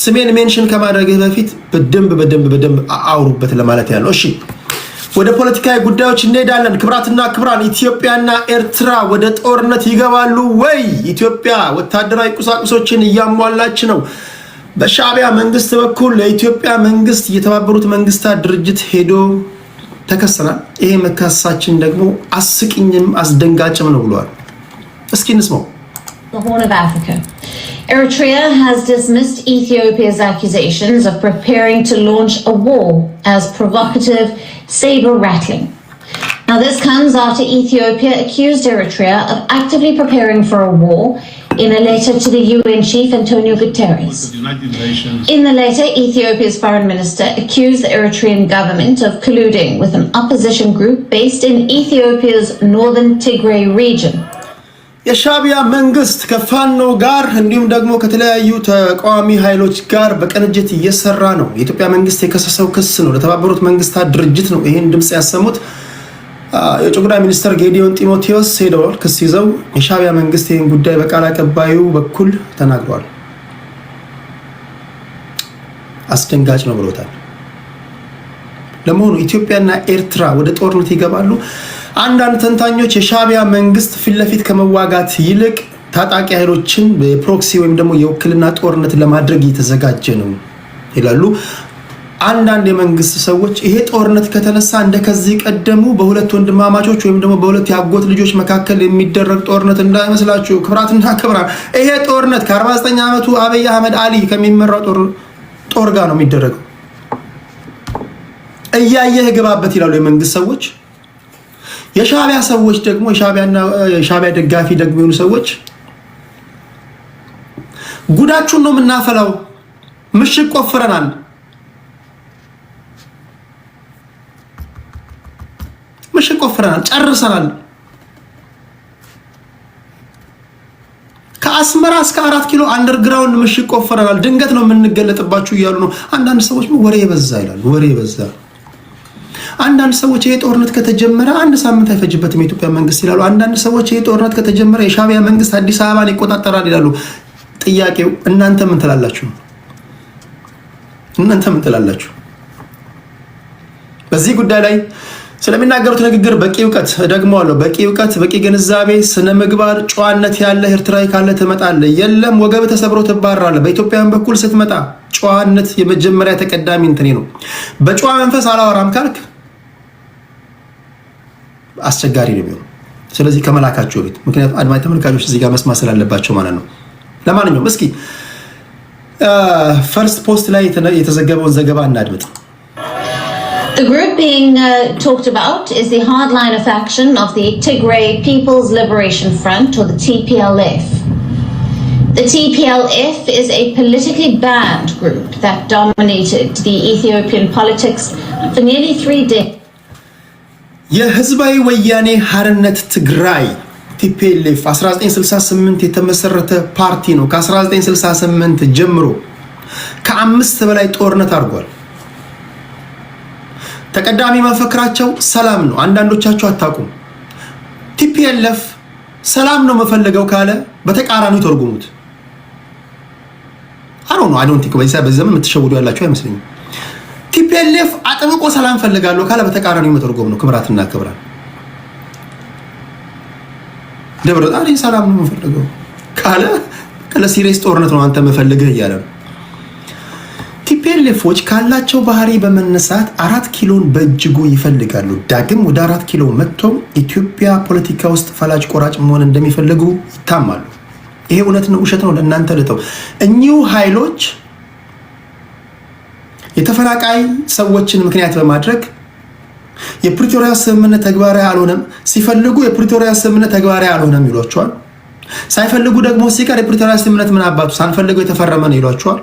ስሜን ሜንሽን ከማድረግህ በፊት በደንብ አውሩበት ለማለት ያለው እሺ ወደ ፖለቲካዊ ጉዳዮች እንሄዳለን ክብራትና ክብራን ኢትዮጵያና ኤርትራ ወደ ጦርነት ይገባሉ ወይ ኢትዮጵያ ወታደራዊ ቁሳቁሶችን እያሟላች ነው በሻዕቢያ መንግስት በኩል ለኢትዮጵያ መንግስት የተባበሩት መንግስታት ድርጅት ሄዶ ተከሰናል ይሄ መካሰሳችን ደግሞ አስቂኝም አስደንጋጭም ነው ብሏል እስኪ እንስማው The Horn of Africa. Eritrea has dismissed Ethiopia's accusations of preparing to launch a war as provocative, saber-rattling. Now this comes after Ethiopia accused Eritrea of actively preparing for a war in a letter to the UN chief Antonio Guterres. In the letter, Ethiopia's foreign minister accused the Eritrean government of colluding with an opposition group based in Ethiopia's northern Tigray region. የሻዕቢያ መንግስት ከፋኖ ጋር እንዲሁም ደግሞ ከተለያዩ ተቃዋሚ ኃይሎች ጋር በቀንጅት እየሰራ ነው የኢትዮጵያ መንግስት የከሰሰው ክስ ነው ለተባበሩት መንግስታት ድርጅት ነው ይሄን ድምጽ ያሰሙት የጭጉዳ ሚኒስተር ጌዲዮን ጢሞቴዎስ ሄደዋል ክስ ይዘው የሻዕቢያ መንግስት ይሄን ጉዳይ በቃል አቀባዩ በኩል ተናግሯል አስደንጋጭ ነው ብሎታል ለመሆኑ ኢትዮጵያና ኤርትራ ወደ ጦርነት ይገባሉ አንዳንድ ተንታኞች የሻዕቢያ መንግስት ፊትለፊት ከመዋጋት ይልቅ ታጣቂ ኃይሎችን በፕሮክሲ ወይም ደግሞ የውክልና ጦርነት ለማድረግ እየተዘጋጀ ነው ይላሉ አንዳንድ የመንግስት ሰዎች ይሄ ጦርነት ከተነሳ እንደከዚህ ቀደሙ በሁለት ወንድማማቾች ወይም ደግሞ በሁለት ያጎት ልጆች መካከል የሚደረግ ጦርነት እንዳይመስላችሁ ክብራትና ክብራን ይሄ ጦርነት ከ49 ዓመቱ አብይ አህመድ አሊ ከሚመራው ጦር ጋር ነው የሚደረገው እያየህ ግባበት ይላሉ የመንግስት ሰዎች የሻዕቢያ ሰዎች ደግሞ የሻዕቢያ ደጋፊ ደግሞ የሆኑ ሰዎች ጉዳቹን ነው ምናፈላው ምሽግ ቆፍረናል ጨርሰናል ከአስመራ እስከ 4 ኪሎ አንደርግራውንድ ምሽግ ቆፍረናል ድንገት ነው የምንገለጥባችሁ እያሉ ነው አንዳንድ ሰዎች ወሬ ይበዛ ይላሉ ወሬ ይበዛ አንዳንድ ሰዎች ይሄ ጦርነት ከተጀመረ አንድ ሳምንት አይፈጅበትም የኢትዮጵያ መንግስት ይላሉ አንዳንድ ሰዎች ይሄ ጦርነት ከተጀመረ የሻዕቢያ መንግስት አዲስ አበባን ይቆጣጠራል ይላሉ ጥያቄው እናንተ ምን ትላላችሁ በዚህ ጉዳይ ላይ ስለሚናገሩት ንግግር በቂ ዕውቀት ደግሞአለው በቂ ዕውቀት በቂ ግንዛቤ ስነ ምግባር ጨዋነት ያለ ኤርትራዊ ካለ ትመጣለህ የለም ወገብ ተሰብሮ ትባራለህ በኢትዮጵያን በኩል ስትመጣ ጨዋነት የመጀመሪያ ተቀዳሚ እንትኔ ነው በጨዋ መንፈስ አላወራም ካልክ አስቸጋሪ ነው የሚሆነው ስለዚህ ከመላካቸው ቤት ምክንያቱም አድማጭ ተመልካቾች እዚህ ጋር መስማት ስላለባቸው ማለት ነው ለማንኛውም እስኪ ፈርስት ፖስት ላይ የተዘገበውን ዘገባ እናድምጥ The group being talked about is the hard line of action of the Tigray People's Liberation Front, or the TPLF. The TPLF is a politically banned group that dominated the Ethiopian politics for nearly 3 decades. የህዝባዊ ወያኔ ሓርነት ትግራይ TPLF 1968 የተመሰረተ ፓርቲ ነው ከ1968 ጀምሮ ከ5 በላይ ጦርነት አድርጓል ተቀዳሚ መፈክራቸው ሰላም ነው አንዳንዶቻችሁ አታውቁም TPLF ሰላም ነው መፈልገው ካለ በተቃራኒው ተርጉሙት I don't think በዚህ ዘመን የምትሸውዱ ያላችሁ አይመስለኝም TPLF አጥብቆ ሰላም ፈልጋለሁ ካለ በተቃራኒው መተርጎም ነው ክብራትና ክብራን ደብረ ጣሪ ሰላም ነው መፈልገው ካለ ሲሪየስ ጦርነት ነው አንተ መፈልገህ እያለ ነው TPLFዎች ካላቸው ባህሪ በመነሳት 4 ኪሎን በእጅጉ ይፈልጋሉ ዳግም ወደ 4 ኪሎ መጥተው ኢትዮጵያ ፖለቲካ ውስጥ ፈላጭ ቆራጭ መሆን እንደሚፈልጉ ይታማሉ ይሄ እውነት ነው ውሸት ነው ለእናንተ ልተው እኚሁ ኃይሎች የተፈናቃይ ሰዎችን ምክንያት በማድረግ የፕሪቶሪያ ስምምነት ተግባራዊ አልሆነም ሲፈልጉ የፕሪቶሪያ ስምምነት ተግባራዊ አልሆነም ይሏቸዋል። ሳይፈልጉ ደግሞ ሲቀር የፕሪቶሪያ ስምምነት ምን አባቱ ሳንፈልገው የተፈረመ ነው ይሏቸዋል።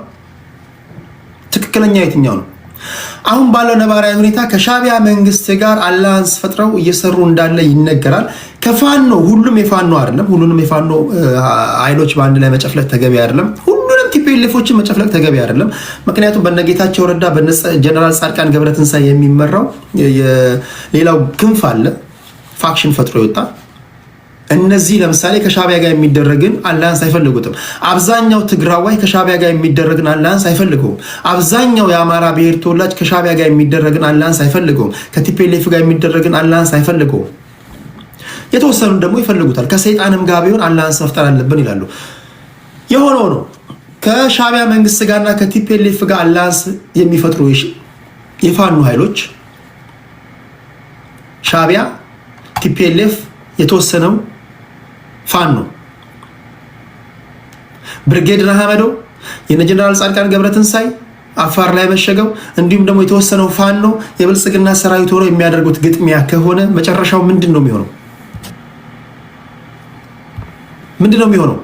ትክክለኛ የትኛው ነው? አሁን ባለው ነባራዊ ሁኔታ ከሻቢያ መንግስት ጋር አላያንስ ፈጥረው እየሰሩ እንዳለ ይነገራል። ከፋኖ ሁሉም የፋኖ አይደለም፣ ሁሉንም የፋኖ ኃይሎች በአንድ ላይ መጨፍለቅ ተገቢ አይደለም። ሁሉንም ቲፒኤልኤፎችን መጨፍለቅ ተገቢ አይደለም። ምክንያቱም በነጌታቸው ረዳ በጀነራል ጻድቃን ገብረትንሳኤ የሚመራው ሌላው ክንፍ አለ፣ ፋክሽን ፈጥሮ ይወጣ። እነዚህ ለምሳሌ ከሻቢያ ጋር የሚደረግን አላያንስ አይፈልጉትም። አብዛኛው ትግራዋይ ከሻቢያ ጋር የሚደረግን አላያንስ አይፈልገውም። አብዛኛው የአማራ ብሔር ተወላጅ ከሻቢያ ጋር የሚደረግን አላያንስ አይፈልገውም። ከቲፒኤልኤፍ ጋር የሚደረግን አላያንስ አይፈልገውም። የተወሰኑ ደግሞ ይፈልጉታል። ከሰይጣንም ጋር ቢሆን አላያንስ መፍጠር አለብን ይላሉ። የሆነው ነው ከሻቢያ መንግስት ጋርና ከቲፒኤልኤፍ ጋር አላያንስ የሚፈጥሩ የፋኖ ኃይሎች ሻቢያ፣ ቲፒኤልኤፍ፣ የተወሰነው ፋኖ ብርጌድ ረሃመዶ የነ ጀነራል ጻድቃን ገብረትንሳኤ አፋር ላይ መሸገው እንዲሁም ደግሞ የተወሰነው ፋኖ የብልጽግና ሰራዊት ሆኖ የሚያደርጉት ግጥሚያ ከሆነ መጨረሻው ምንድን ነው የሚሆነው? ምንድን ነው የሚሆነው?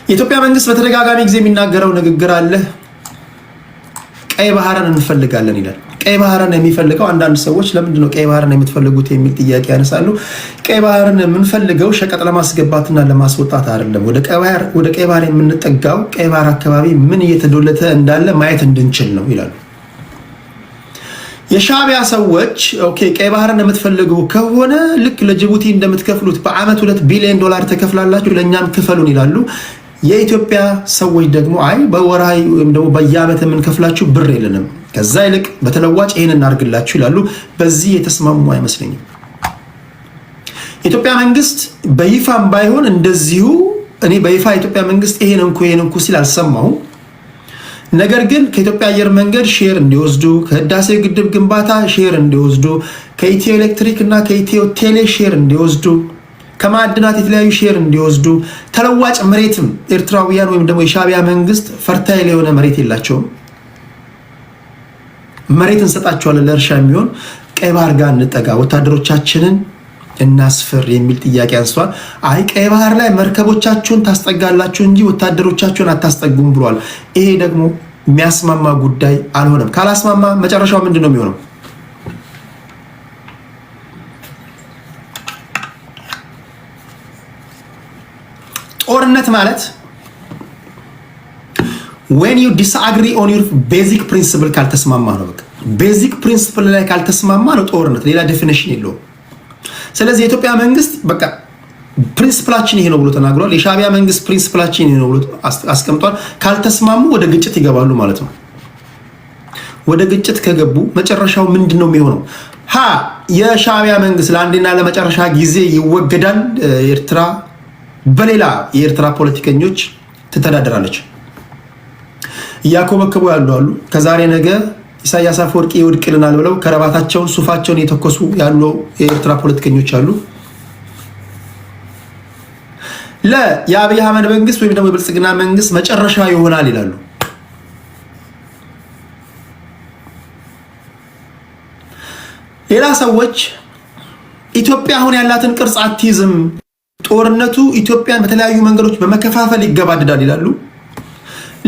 የኢትዮጵያ መንግስት በተደጋጋሚ ጊዜ የሚናገረው ንግግር አለ። ቀይ ባህርን እንፈልጋለን ይላል። ቀይ ባህርን የሚፈልገው አንዳንድ ሰዎች ለምንድን ነው ቀይ ባህርን የምትፈልጉት የሚል ጥያቄ ያነሳሉ። ቀይ ባህርን የምንፈልገው ሸቀጥ ለማስገባትና ለማስወጣት አይደለም። ወደ ቀይ ባህር የምንጠጋው ቀይ ባህር አካባቢ ምን እየተዶለተ እንዳለ ማየት እንድንችል ነው ይላሉ። የሻቢያ ሰዎች ኦኬ ቀይ ባህርን የምትፈልጉ ከሆነ ልክ ለጅቡቲ እንደምትከፍሉት በአመት $2 ቢሊዮን ተከፍላላችሁ ለኛም ክፈሉን ይላሉ። የኢትዮጵያ ሰዎች ደግሞ አይ በወራይ ወይም ደግሞ በየአመት የምንከፍላችሁ ብር የለንም፣ ከዛ ይልቅ በተለዋጭ ይሄን እናርግላችሁ ይላሉ። በዚህ የተስማሙ አይመስለኝም። የኢትዮጵያ መንግስት በይፋም ባይሆን እንደዚሁ እኔ በይፋ የኢትዮጵያ መንግስት ይሄን እንኩ ሲል አልሰማሁም። ነገር ግን ከኢትዮጵያ አየር መንገድ ሼር እንዲወስዱ፣ ከህዳሴ ግድብ ግንባታ ሼር እንዲወስዱ፣ ከኢትዮ ኤሌክትሪክ እና ከኢትዮ ቴሌ ሼር እንዲወስዱ፣ ከማዕድናት የተለያዩ ሼር እንዲወስዱ፣ ተለዋጭ መሬትም ኤርትራውያን ወይም ደግሞ የሻቢያ መንግስት ፈርታይል የሆነ መሬት የላቸውም፣ መሬት እንሰጣቸዋለን ለእርሻ የሚሆን ቀይ ባህር ጋር እንጠጋ፣ ወታደሮቻችንን እናስፈር የሚል ጥያቄ አንስቷል። አይ ቀይ ባህር ላይ መርከቦቻችሁን ታስጠጋላችሁ እንጂ ወታደሮቻችሁን አታስጠጉም ብሏል። ይሄ ደግሞ የሚያስማማ ጉዳይ አልሆነም። ካላስማማ መጨረሻው ምንድን ነው የሚሆነው? ጦርነት ማለት when you disagree on your basic principle ካልተስማማ ነው። በቃ ቤዚክ ፕሪንሲፕል ላይ ካልተስማማ ነው ጦርነት። ሌላ ዴፊኒሽን የለውም። ስለዚህ የኢትዮጵያ መንግስት በቃ ፕሪንሲፕላችን ይሄ ነው ብሎ ተናግሯል። የሻቢያ መንግስት ፕሪንሲፕላችን ይሄ ነው ብሎ አስቀምጧል። ካልተስማሙ ወደ ግጭት ይገባሉ ማለት ነው። ወደ ግጭት ከገቡ መጨረሻው ምንድን ነው የሚሆነው? የሻቢያ መንግስት ለአንዴና ለመጨረሻ ጊዜ ይወገዳል። ኤርትራ በሌላ የኤርትራ ፖለቲከኞች ትተዳደራለች። እያኮበከቡ ያሉ አሉ። ከዛሬ ነገ ኢሳያስ አፈወርቂ ይወድቅልናል ብለው ከረባታቸውን ሱፋቸውን የተኮሱ ያሉ የኤርትራ ፖለቲከኞች አሉ። የአብይ አህመድ መንግስት ወይም ደግሞ የብልጽግና መንግስት መጨረሻ ይሆናል ይላሉ። ሌላ ሰዎች ኢትዮጵያ አሁን ያላትን ቅርጽ አትይዝም፣ ጦርነቱ ኢትዮጵያን በተለያዩ መንገዶች በመከፋፈል ይገባደዳል ይላሉ።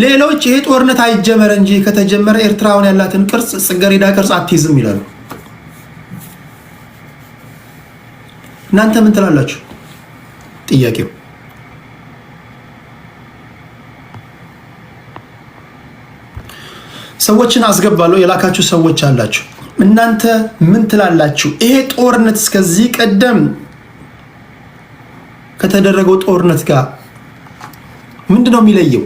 ሌሎች ይሄ ጦርነት አይጀመር እንጂ ከተጀመረ ኤርትራውን ያላትን ቅርጽ ጽጌረዳ ቅርጽ አትይዝም ይላሉ። እናንተ ምን ትላላችሁ? ጥያቄው ሰዎችን አስገባለሁ የላካችሁ ሰዎች አላችሁ። እናንተ ምን ትላላችሁ? ይሄ ጦርነት እስከዚህ ቀደም ከተደረገው ጦርነት ጋር ምንድነው የሚለየው?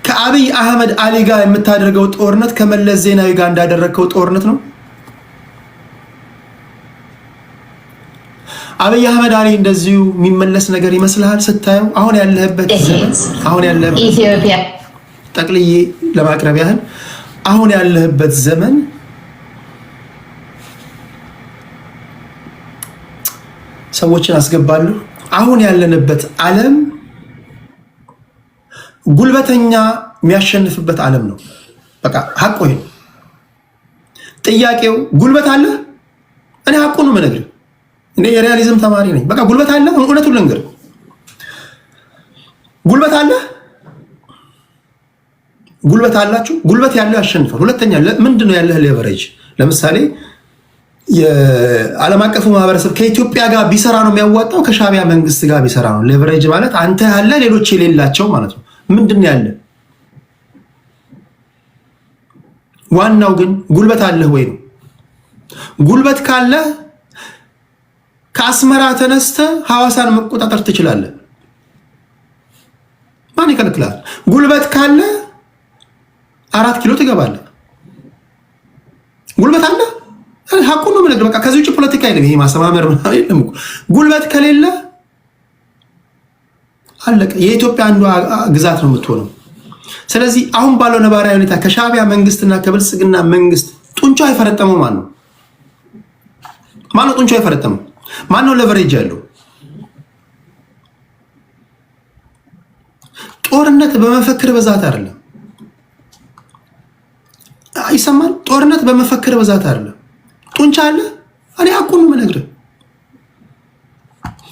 ከአብይ አህመድ አሊ ጋር የምታደርገው ጦርነት ከመለስ ዜናዊ ጋር እንዳደረገው ጦርነት ነው? አብይ አህመድ አሊ እንደዚሁ የሚመለስ ነገር ይመስልሃል ስታየው? አሁን ያለህበት ኢትዮጵያ ጠቅልዬ ለማቅረብ ያህል አሁን ያለህበት ዘመን ሰዎችን አስገባለሁ። አሁን ያለንበት ዓለም ጉልበተኛ የሚያሸንፍበት ዓለም ነው። በቃ ሀቅ ይሄ። ጥያቄው ጉልበት አለ? እኔ ሐቁን ነው የምነግርህ። እኔ የሪያሊዝም ተማሪ ነኝ። በቃ ጉልበት አለ? እውነቱን ልንገር፣ ጉልበት አለ? ጉልበት አላችሁ? ጉልበት ያለው ያሸንፋል። ሁለተኛ ምንድነው ያለህ ሌቨሬጅ? ለምሳሌ የዓለም አቀፉ ማህበረሰብ ከኢትዮጵያ ጋር ቢሰራ ነው የሚያዋጣው፣ ከሻቢያ መንግስት ጋር ቢሰራ ነው። ሌቨሬጅ ማለት አንተ ያለ ሌሎች የሌላቸው ማለት ነው። ምንድነው ያለ? ዋናው ግን ጉልበት አለህ ወይ ነው። ጉልበት ካለ ከአስመራ ተነስተ ሐዋሳን መቆጣጠር ትችላለህ። ማን ይከለክላል? ጉልበት ካለ 4 ኪሎ ትገባለህ። ጉልበት አለ? ሐቁን ነው የምነግርህ። በቃ ከዚህ ውጭ ፖለቲካ የለም። ይሄ ማሰማመር የለም እኮ። ጉልበት ከሌለ አለቀ። የኢትዮጵያ አንዷ ግዛት ነው የምትሆነው። ስለዚህ አሁን ባለው ነባራዊ ሁኔታ ከሻቢያ መንግስትና ከብልጽግና መንግስት ጡንቻ የፈረጠመው ማን ነው? ማን ነው ጡንቻ የፈረጠመው? ማን ነው ሌቨሬጅ ያለው? ጦርነት በመፈክር ብዛት አይደለም። ይሰማል? ጦርነት በመፈክር ብዛት አይደለም። ጡንቻ አለ? እኔ ሐቁን ነው የምነግርህ።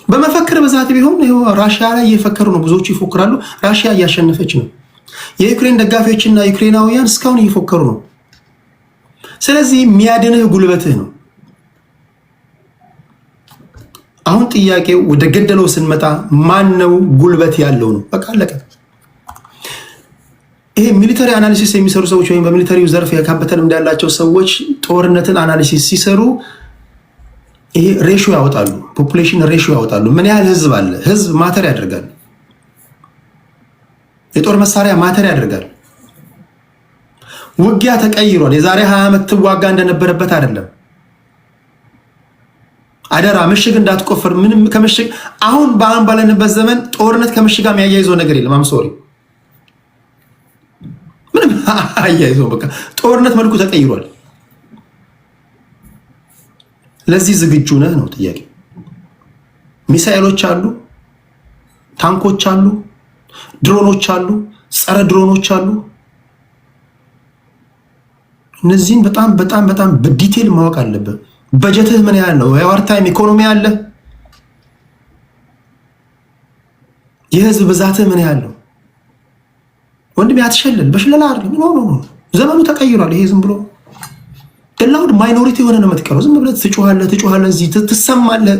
በመፈክር ብዛት ቢሆን ይኸው ራሽያ ላይ እየፈከሩ ነው። ብዙዎቹ ይፎክራሉ። ራሽያ እያሸነፈች ነው። የዩክሬን ደጋፊዎችና ዩክሬናውያን እስካሁን እየፎከሩ ነው። ስለዚህ የሚያድንህ ጉልበትህ ነው። አሁን ጥያቄው ወደ ገደለው ስንመጣ ማን ነው ጉልበት ያለው ነው። በቃ አለቀ። ይሄ ሚሊተሪ አናሊሲስ የሚሰሩ ሰዎች ወይም በሚሊተሪው ዘርፍ የካበተ ልምድ ያላቸው ሰዎች ጦርነትን አናሊሲስ ሲሰሩ ይሄ ሬሽዮ ያወጣሉ። ፖፑሌሽን ሬሽዮ ያወጣሉ። ምን ያህል ህዝብ አለ? ህዝብ ማተር ያደርጋል። የጦር መሳሪያ ማተር ያደርጋል። ውጊያ ተቀይሯል። የዛሬ 20 ዓመት ትዋጋ እንደነበረበት አይደለም። አደራ ምሽግ እንዳትቆፍር። ምንም ከምሽግ አሁን ባለንበት ዘመን ጦርነት ከምሽግ ጋር የሚያያይዘው ነገር የለም። አም ሶሪ ምንም አያይዘው። በቃ ጦርነት መልኩ ተቀይሯል። ለዚህ ዝግጁ ነህ ነው ጥያቄ። ሚሳኤሎች አሉ፣ ታንኮች አሉ፣ ድሮኖች አሉ፣ ጸረ ድሮኖች አሉ። እነዚህን በጣም በዲቴል ማወቅ አለበት። በጀትህ ምን ያህል ነው? የዋርታይም ኢኮኖሚ አለ? የህዝብ ብዛትህ ምን ያህል ነው? ወንድም ያትሸልል በሽለላ አይደለም። ኖ ዘመኑ ተቀይሯል። ይሄ ዝም ብሎ ደላውድ ማይኖሪቲ የሆነ ነው የምትቀረው። ዝም ብለህ ትጮሃለህ፣ እዚህ ትሰማለህ፣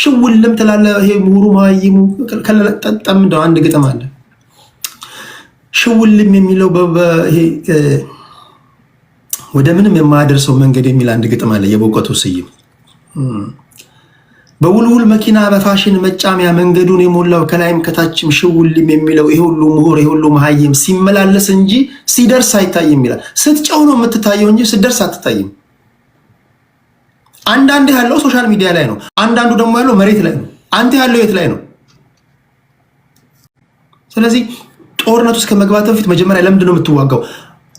ሽውልም ትላለህ። ይሄ ምሁሩ ማይሙ ከለጠጠም እንደው አንድ ግጥም አለ ሽውልም የሚለው ይሄ ወደ ምንም የማያደርሰው መንገድ የሚል አንድ ግጥም አለ። የበውቀቱ ስይም በውልውል መኪና በፋሽን መጫሚያ መንገዱን የሞላው ከላይም ከታችም ሽውልም የሚለው ይሄ ሁሉ ምሁር ይሄ ሁሉ መሀይም ሲመላለስ እንጂ ሲደርስ አይታይም ይላል። ስትጨው ነው የምትታየው እንጂ ስትደርስ አትታይም። አንዳንድ ያለው ሶሻል ሚዲያ ላይ ነው፣ አንዳንዱ ደግሞ ያለው መሬት ላይ ነው። አንተ ያለው የት ላይ ነው? ስለዚህ ጦርነት ውስጥ ከመግባት በፊት መጀመሪያ ለምንድን ነው የምትዋጋው?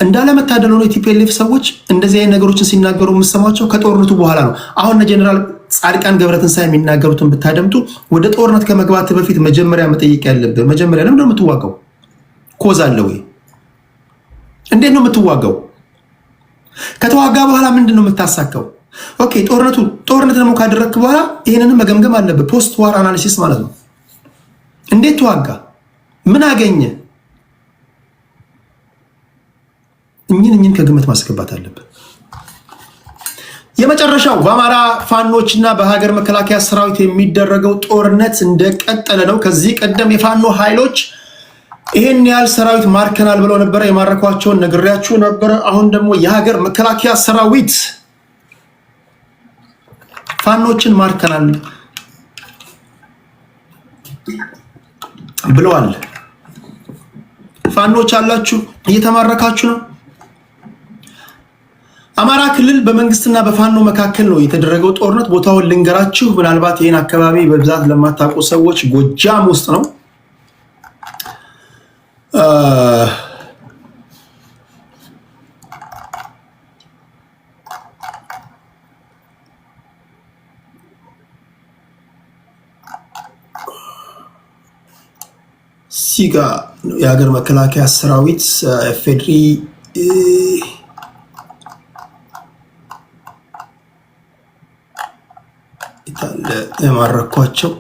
እንዳለመታደል ሆኖ የቲፒኤልኤፍ ሰዎች እንደዚህ አይነት ነገሮችን ሲናገሩ የምሰማቸው ከጦርነቱ በኋላ ነው። አሁን ጀነራል ጻድቃን ገብረትንሳኤ የሚናገሩትን ብታደምጡ ወደ ጦርነት ከመግባት በፊት መጀመሪያ መጠየቅ ያለብህ መጀመሪያ ለምንድን ነው የምትዋጋው? ኮዝ አለ ወይ? እንዴት ነው የምትዋጋው? ከተዋጋ በኋላ ምንድን ነው የምታሳካው? ኦኬ ጦርነት ደግሞ ካደረግክ በኋላ ይህንንም መገምገም አለብህ። ፖስት ዋር አናሊሲስ ማለት ነው። እንዴት ተዋጋ? ምን አገኘ? እኝን ከግምት ማስገባት አለብን። የመጨረሻው በአማራ ፋኖችና በሀገር መከላከያ ሰራዊት የሚደረገው ጦርነት እንደቀጠለ ነው። ከዚህ ቀደም የፋኖ ኃይሎች ይህን ያህል ሰራዊት ማርከናል ብለው ነበረ። የማረኳቸውን ነግሬያችሁ ነበረ። አሁን ደግሞ የሀገር መከላከያ ሰራዊት ፋኖችን ማርከናል ብለዋል። ፋኖች አላችሁ፣ እየተማረካችሁ ነው። አማራ ክልል በመንግስትና በፋኖ መካከል ነው የተደረገው ጦርነት። ቦታውን ልንገራችሁ፣ ምናልባት ይህን አካባቢ በብዛት ለማታውቁ ሰዎች ጎጃም ውስጥ ነው። ሲጋ የሀገር መከላከያ ሰራዊት ፌድሪ የማረኳቸው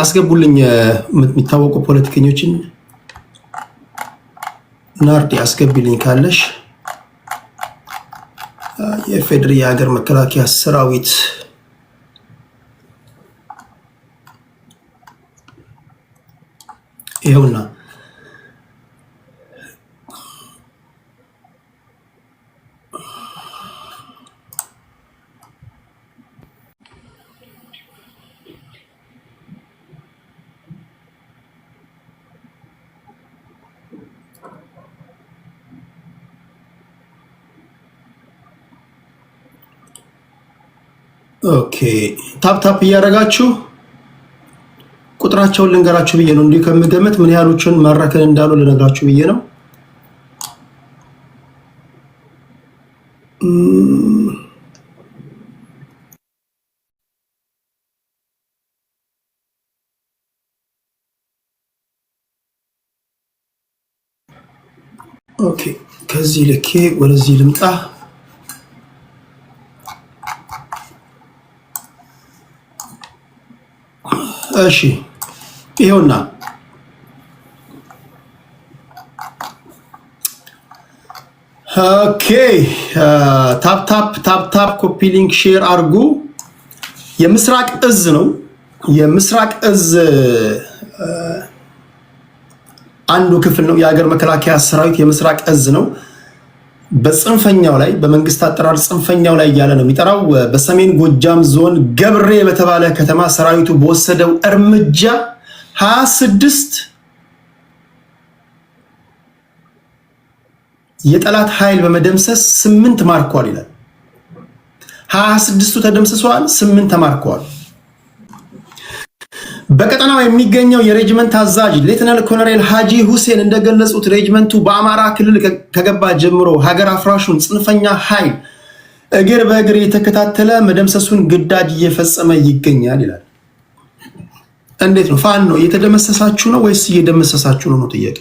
አስገቡልኝ የሚታወቁ ፖለቲከኞችን ናርዲ አስገቢልኝ ካለሽ የፌደሪ የሀገር መከላከያ ሰራዊት ይኸውና ኦኬ ታፕ እያደረጋችሁ ቁጥራቸውን ልንገራችሁ ብዬ ነው። እንዲሁ ከምገመት ምን ያህሎችን ማራከን እንዳሉ ልነግራችሁ ብዬ ነው። ኦኬ ከዚህ ልኬ ወደዚህ ልምጣ። እሺ ይኸውና ኦኬ ታፕ ኮፒ ሊንክ ሼር አድርጉ። የምስራቅ እዝ ነው። የምስራቅ እዝ አንዱ ክፍል ነው። የሀገር መከላከያ ሰራዊት የምስራቅ እዝ ነው። በጽንፈኛው ላይ በመንግስት አጠራር ጽንፈኛው ላይ እያለ ነው የሚጠራው። በሰሜን ጎጃም ዞን ገብሬ በተባለ ከተማ ሰራዊቱ በወሰደው እርምጃ 26 የጠላት ኃይል በመደምሰስ 8 ማርኳል ይላል። 26ቱ ተደምስሰዋል፣ 8 ተማርከዋል። በቀጠናው የሚገኘው የሬጅመንት አዛዥ ሌተናል ኮሎኔል ሃጂ ሁሴን እንደገለጹት ሬጅመንቱ በአማራ ክልል ከገባ ጀምሮ ሀገር አፍራሹን ጽንፈኛ ኃይል እግር በእግር የተከታተለ መደምሰሱን ግዳጅ እየፈጸመ ይገኛል ይላል። እንዴት ነው ፋኖ እየተደመሰሳችሁ ነው ወይስ እየደመሰሳችሁ ነው? ጥያቄ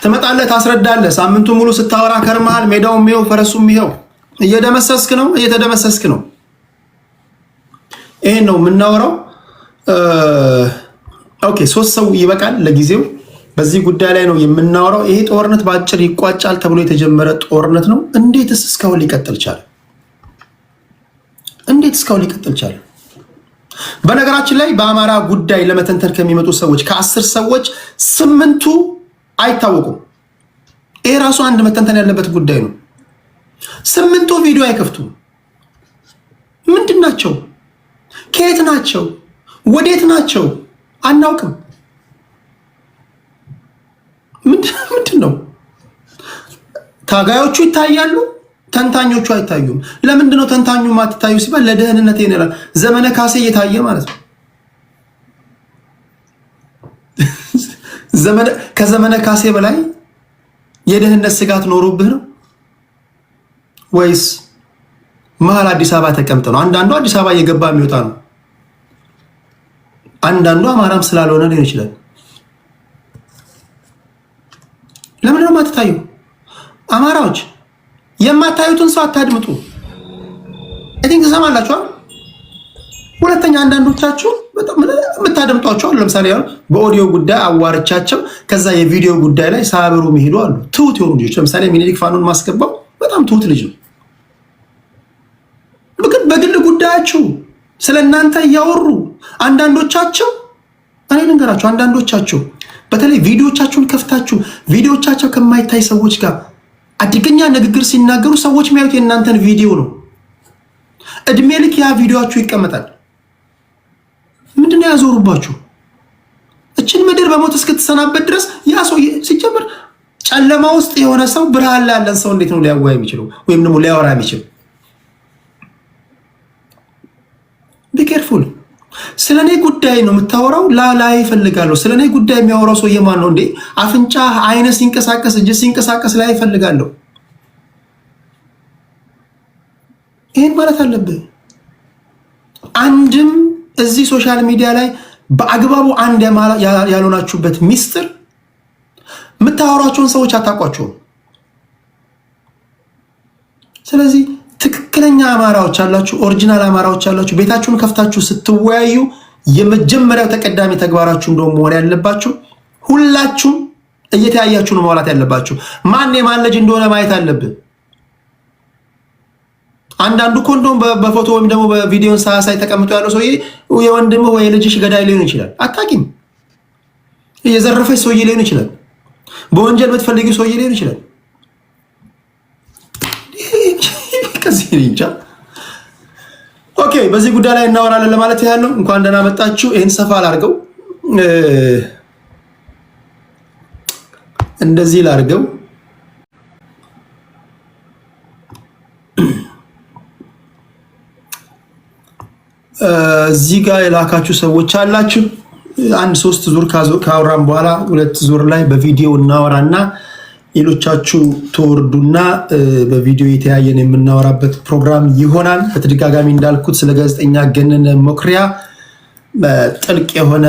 ትመጣለህ፣ ታስረዳለህ። ሳምንቱ ሙሉ ስታወራ ከርመሃል። ሜዳውም ይኸው ፈረሱም ይኸው። እየደመሰስክ ነው፣ እየተደመሰስክ ነው። ይሄን ነው የምናወራው። ኦኬ 3 ሰው ይበቃል ለጊዜው። በዚህ ጉዳይ ላይ ነው የምናወራው። ይሄ ጦርነት በአጭር ይቋጫል ተብሎ የተጀመረ ጦርነት ነው። እንዴትስ እስካሁን ሊቀጥል ቻለ? እንዴት እስካሁን ሊቀጥል ቻለ? በነገራችን ላይ በአማራ ጉዳይ ለመተንተን ከሚመጡ ሰዎች ከ10 ሰዎች 8ቱ አይታወቁም። ይሄ ራሱ አንድ መተንተን ያለበት ጉዳይ ነው። 8ቱ ቪዲዮ አይከፍቱም። ምንድን ናቸው? ከየት ናቸው? ወዴት ናቸው? አናውቅም። ምንድን ነው? ታጋዮቹ ይታያሉ፣ ተንታኞቹ አይታዩም። ለምንድን ነው ተንታኙ ማትታዩ ሲባል ለደህንነት ይላል። ዘመነ ካሴ እየታየ ማለት ነው። ከዘመነ ካሴ በላይ የደህንነት ስጋት ኖሮብህ ነው ወይስ መሀል አዲስ አበባ ተቀምጠ ነው? አንዳንዱ አዲስ አበባ እየገባ የሚወጣ ነው። አንዳንዱ አማራም ስላልሆነ ሊሆን ይችላል። ለምን ነው የማትታዩ? አማራዎች የማታዩትን ሰው አታድምጡ። እቲንክ ትሰማላችኋል። ሁለተኛ አንዳንዶቻችሁ በጣም የምታደምጧቸው ለምሳሌ በኦዲዮ ጉዳይ አዋርቻቸው ከዛ የቪዲዮ ጉዳይ ላይ ሳያበሩ የሚሄዱ አሉ። ትሁት የሆኑ ልጆች ለምሳሌ ሚኒሊክ ፋኖን ማስገባው በጣም ትሁት ልጅ ነው። በግል ጉዳያችሁ ስለናንተ እያወሩ አንዳንዶቻቸው እኔ ልንገራችሁ፣ አንዳንዶቻቸው በተለይ ቪዲዮቻችሁን ከፍታችሁ ቪዲዮቻቸው ከማይታይ ሰዎች ጋር አደገኛ ንግግር ሲናገሩ ሰዎች የሚያዩት የእናንተን ቪዲዮ ነው። እድሜ ልክ ያ ቪዲዮአችሁ ይቀመጣል። ምንድነው ያዞሩባችሁ? እችን ምድር በሞት እስክትሰናበት ድረስ ያ ሰው ሲጀምር ጨለማ ውስጥ የሆነ ሰው ብርሃን ላይ ያለን ሰው እንዴት ነው ሊያወራ የሚችለው ወይም ደግሞ ሊያወራ የሚችለው? ቢኬርፉል። ስለኔ ጉዳይ ነው የምታወራው። ላይ ይፈልጋለሁ። ስለኔ ጉዳይ የሚያወራው ሰው የማን ነው እንዴ? አፍንጫ አይነ ሲንቀሳቀስ እጅ ሲንቀሳቀስ ላይ ይፈልጋለሁ። ይሄን ማለት አለብህ። አንድም እዚህ ሶሻል ሚዲያ ላይ በአግባቡ አንድ ያልሆናችሁበት ሚስጥር የምታወሯቸውን ሰዎች አታውቋቸውም። ስለዚህ ትክክለኛ አማራዎች አላችሁ፣ ኦሪጂናል አማራዎች አላችሁ። ቤታችሁን ከፍታችሁ ስትወያዩ የመጀመሪያው ተቀዳሚ ተግባራችሁ እንደው መሆን ያለባችሁ ሁላችሁም እየተያያችሁ ነው ማውራት ያለባችሁ። ማን የማን ልጅ እንደሆነ ማየት አለብን። አንዳንዱ እኮ እንደውም በፎቶ ወይም ደግሞ በቪዲዮን ሳያሳይ ተቀምጦ ያለው ሰውዬ የወንድምህ ወይ ልጅሽ ገዳይ ሊሆን ይችላል። አታውቂም። የዘረፈች ሰውዬ ሊሆን ይችላል። በወንጀል የምትፈልጊው ሰውዬ ሊሆን ይችላል። ከዚህ እንጃ። ኦኬ፣ በዚህ ጉዳይ ላይ እናወራለን ለማለት ያህል ነው። እንኳን ደህና መጣችሁ። ይሄን ሰፋ ላድርገው፣ እንደዚህ ላድርገው። እዚህ ጋር የላካችሁ ሰዎች አላችሁ። አንድ 3 ዙር ካወራን በኋላ 2 ዙር ላይ በቪዲዮ እናወራና ሌሎቻችሁ ተወርዱና በቪዲዮ የተያየን የምናወራበት ፕሮግራም ይሆናል። በተደጋጋሚ እንዳልኩት ስለ ጋዜጠኛ ገነነ መኩሪያ ጥልቅ የሆነ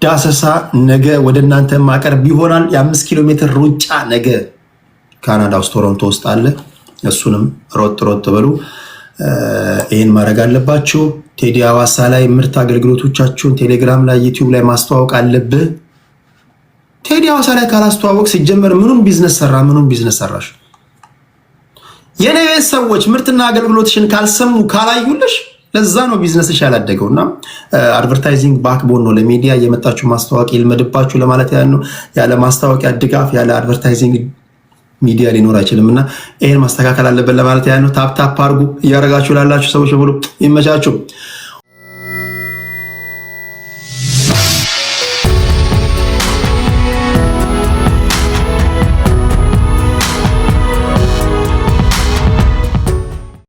ዳሰሳ ነገ ወደ እናንተ ማቀርብ ይሆናል። የ5 ኪሎ ሜትር ሩጫ ነገ ካናዳ ውስጥ ቶሮንቶ ውስጥ አለ። እሱንም ሮጥ በሉ። ይህን ማድረግ አለባችሁ። ቴዲ ሐዋሳ ላይ ምርት አገልግሎቶቻችሁን ቴሌግራም ላይ ዩቲዩብ ላይ ማስተዋወቅ አለብህ። ቴዲ ሐዋሳ ላይ ካላስተዋወቅ ሲጀመር ምኑን ቢዝነስ ሰራ? ምኑን ቢዝነስ ሰራሽ? የኔ ቤት ሰዎች ምርትና አገልግሎትሽን ካልሰሙ ካላዩልሽ፣ ለዛ ነው ቢዝነስሽ ያላደገውና አድቨርታይዚንግ ባክቦን ነው። ለሚዲያ እየመጣችሁ ማስተዋወቅ ይልመድባችሁ ለማለት ያለው። ያለ ማስታወቂያ ድጋፍ ያለ አድቨርታይዚንግ ሚዲያ ሊኖር አይችልም እና ይሄን ማስተካከል አለበት ለማለት ያለው። ታፕ ታፕ አድርጉ። እያረጋችሁ ላላችሁ ሰዎች በሙሉ ይመቻችሁ።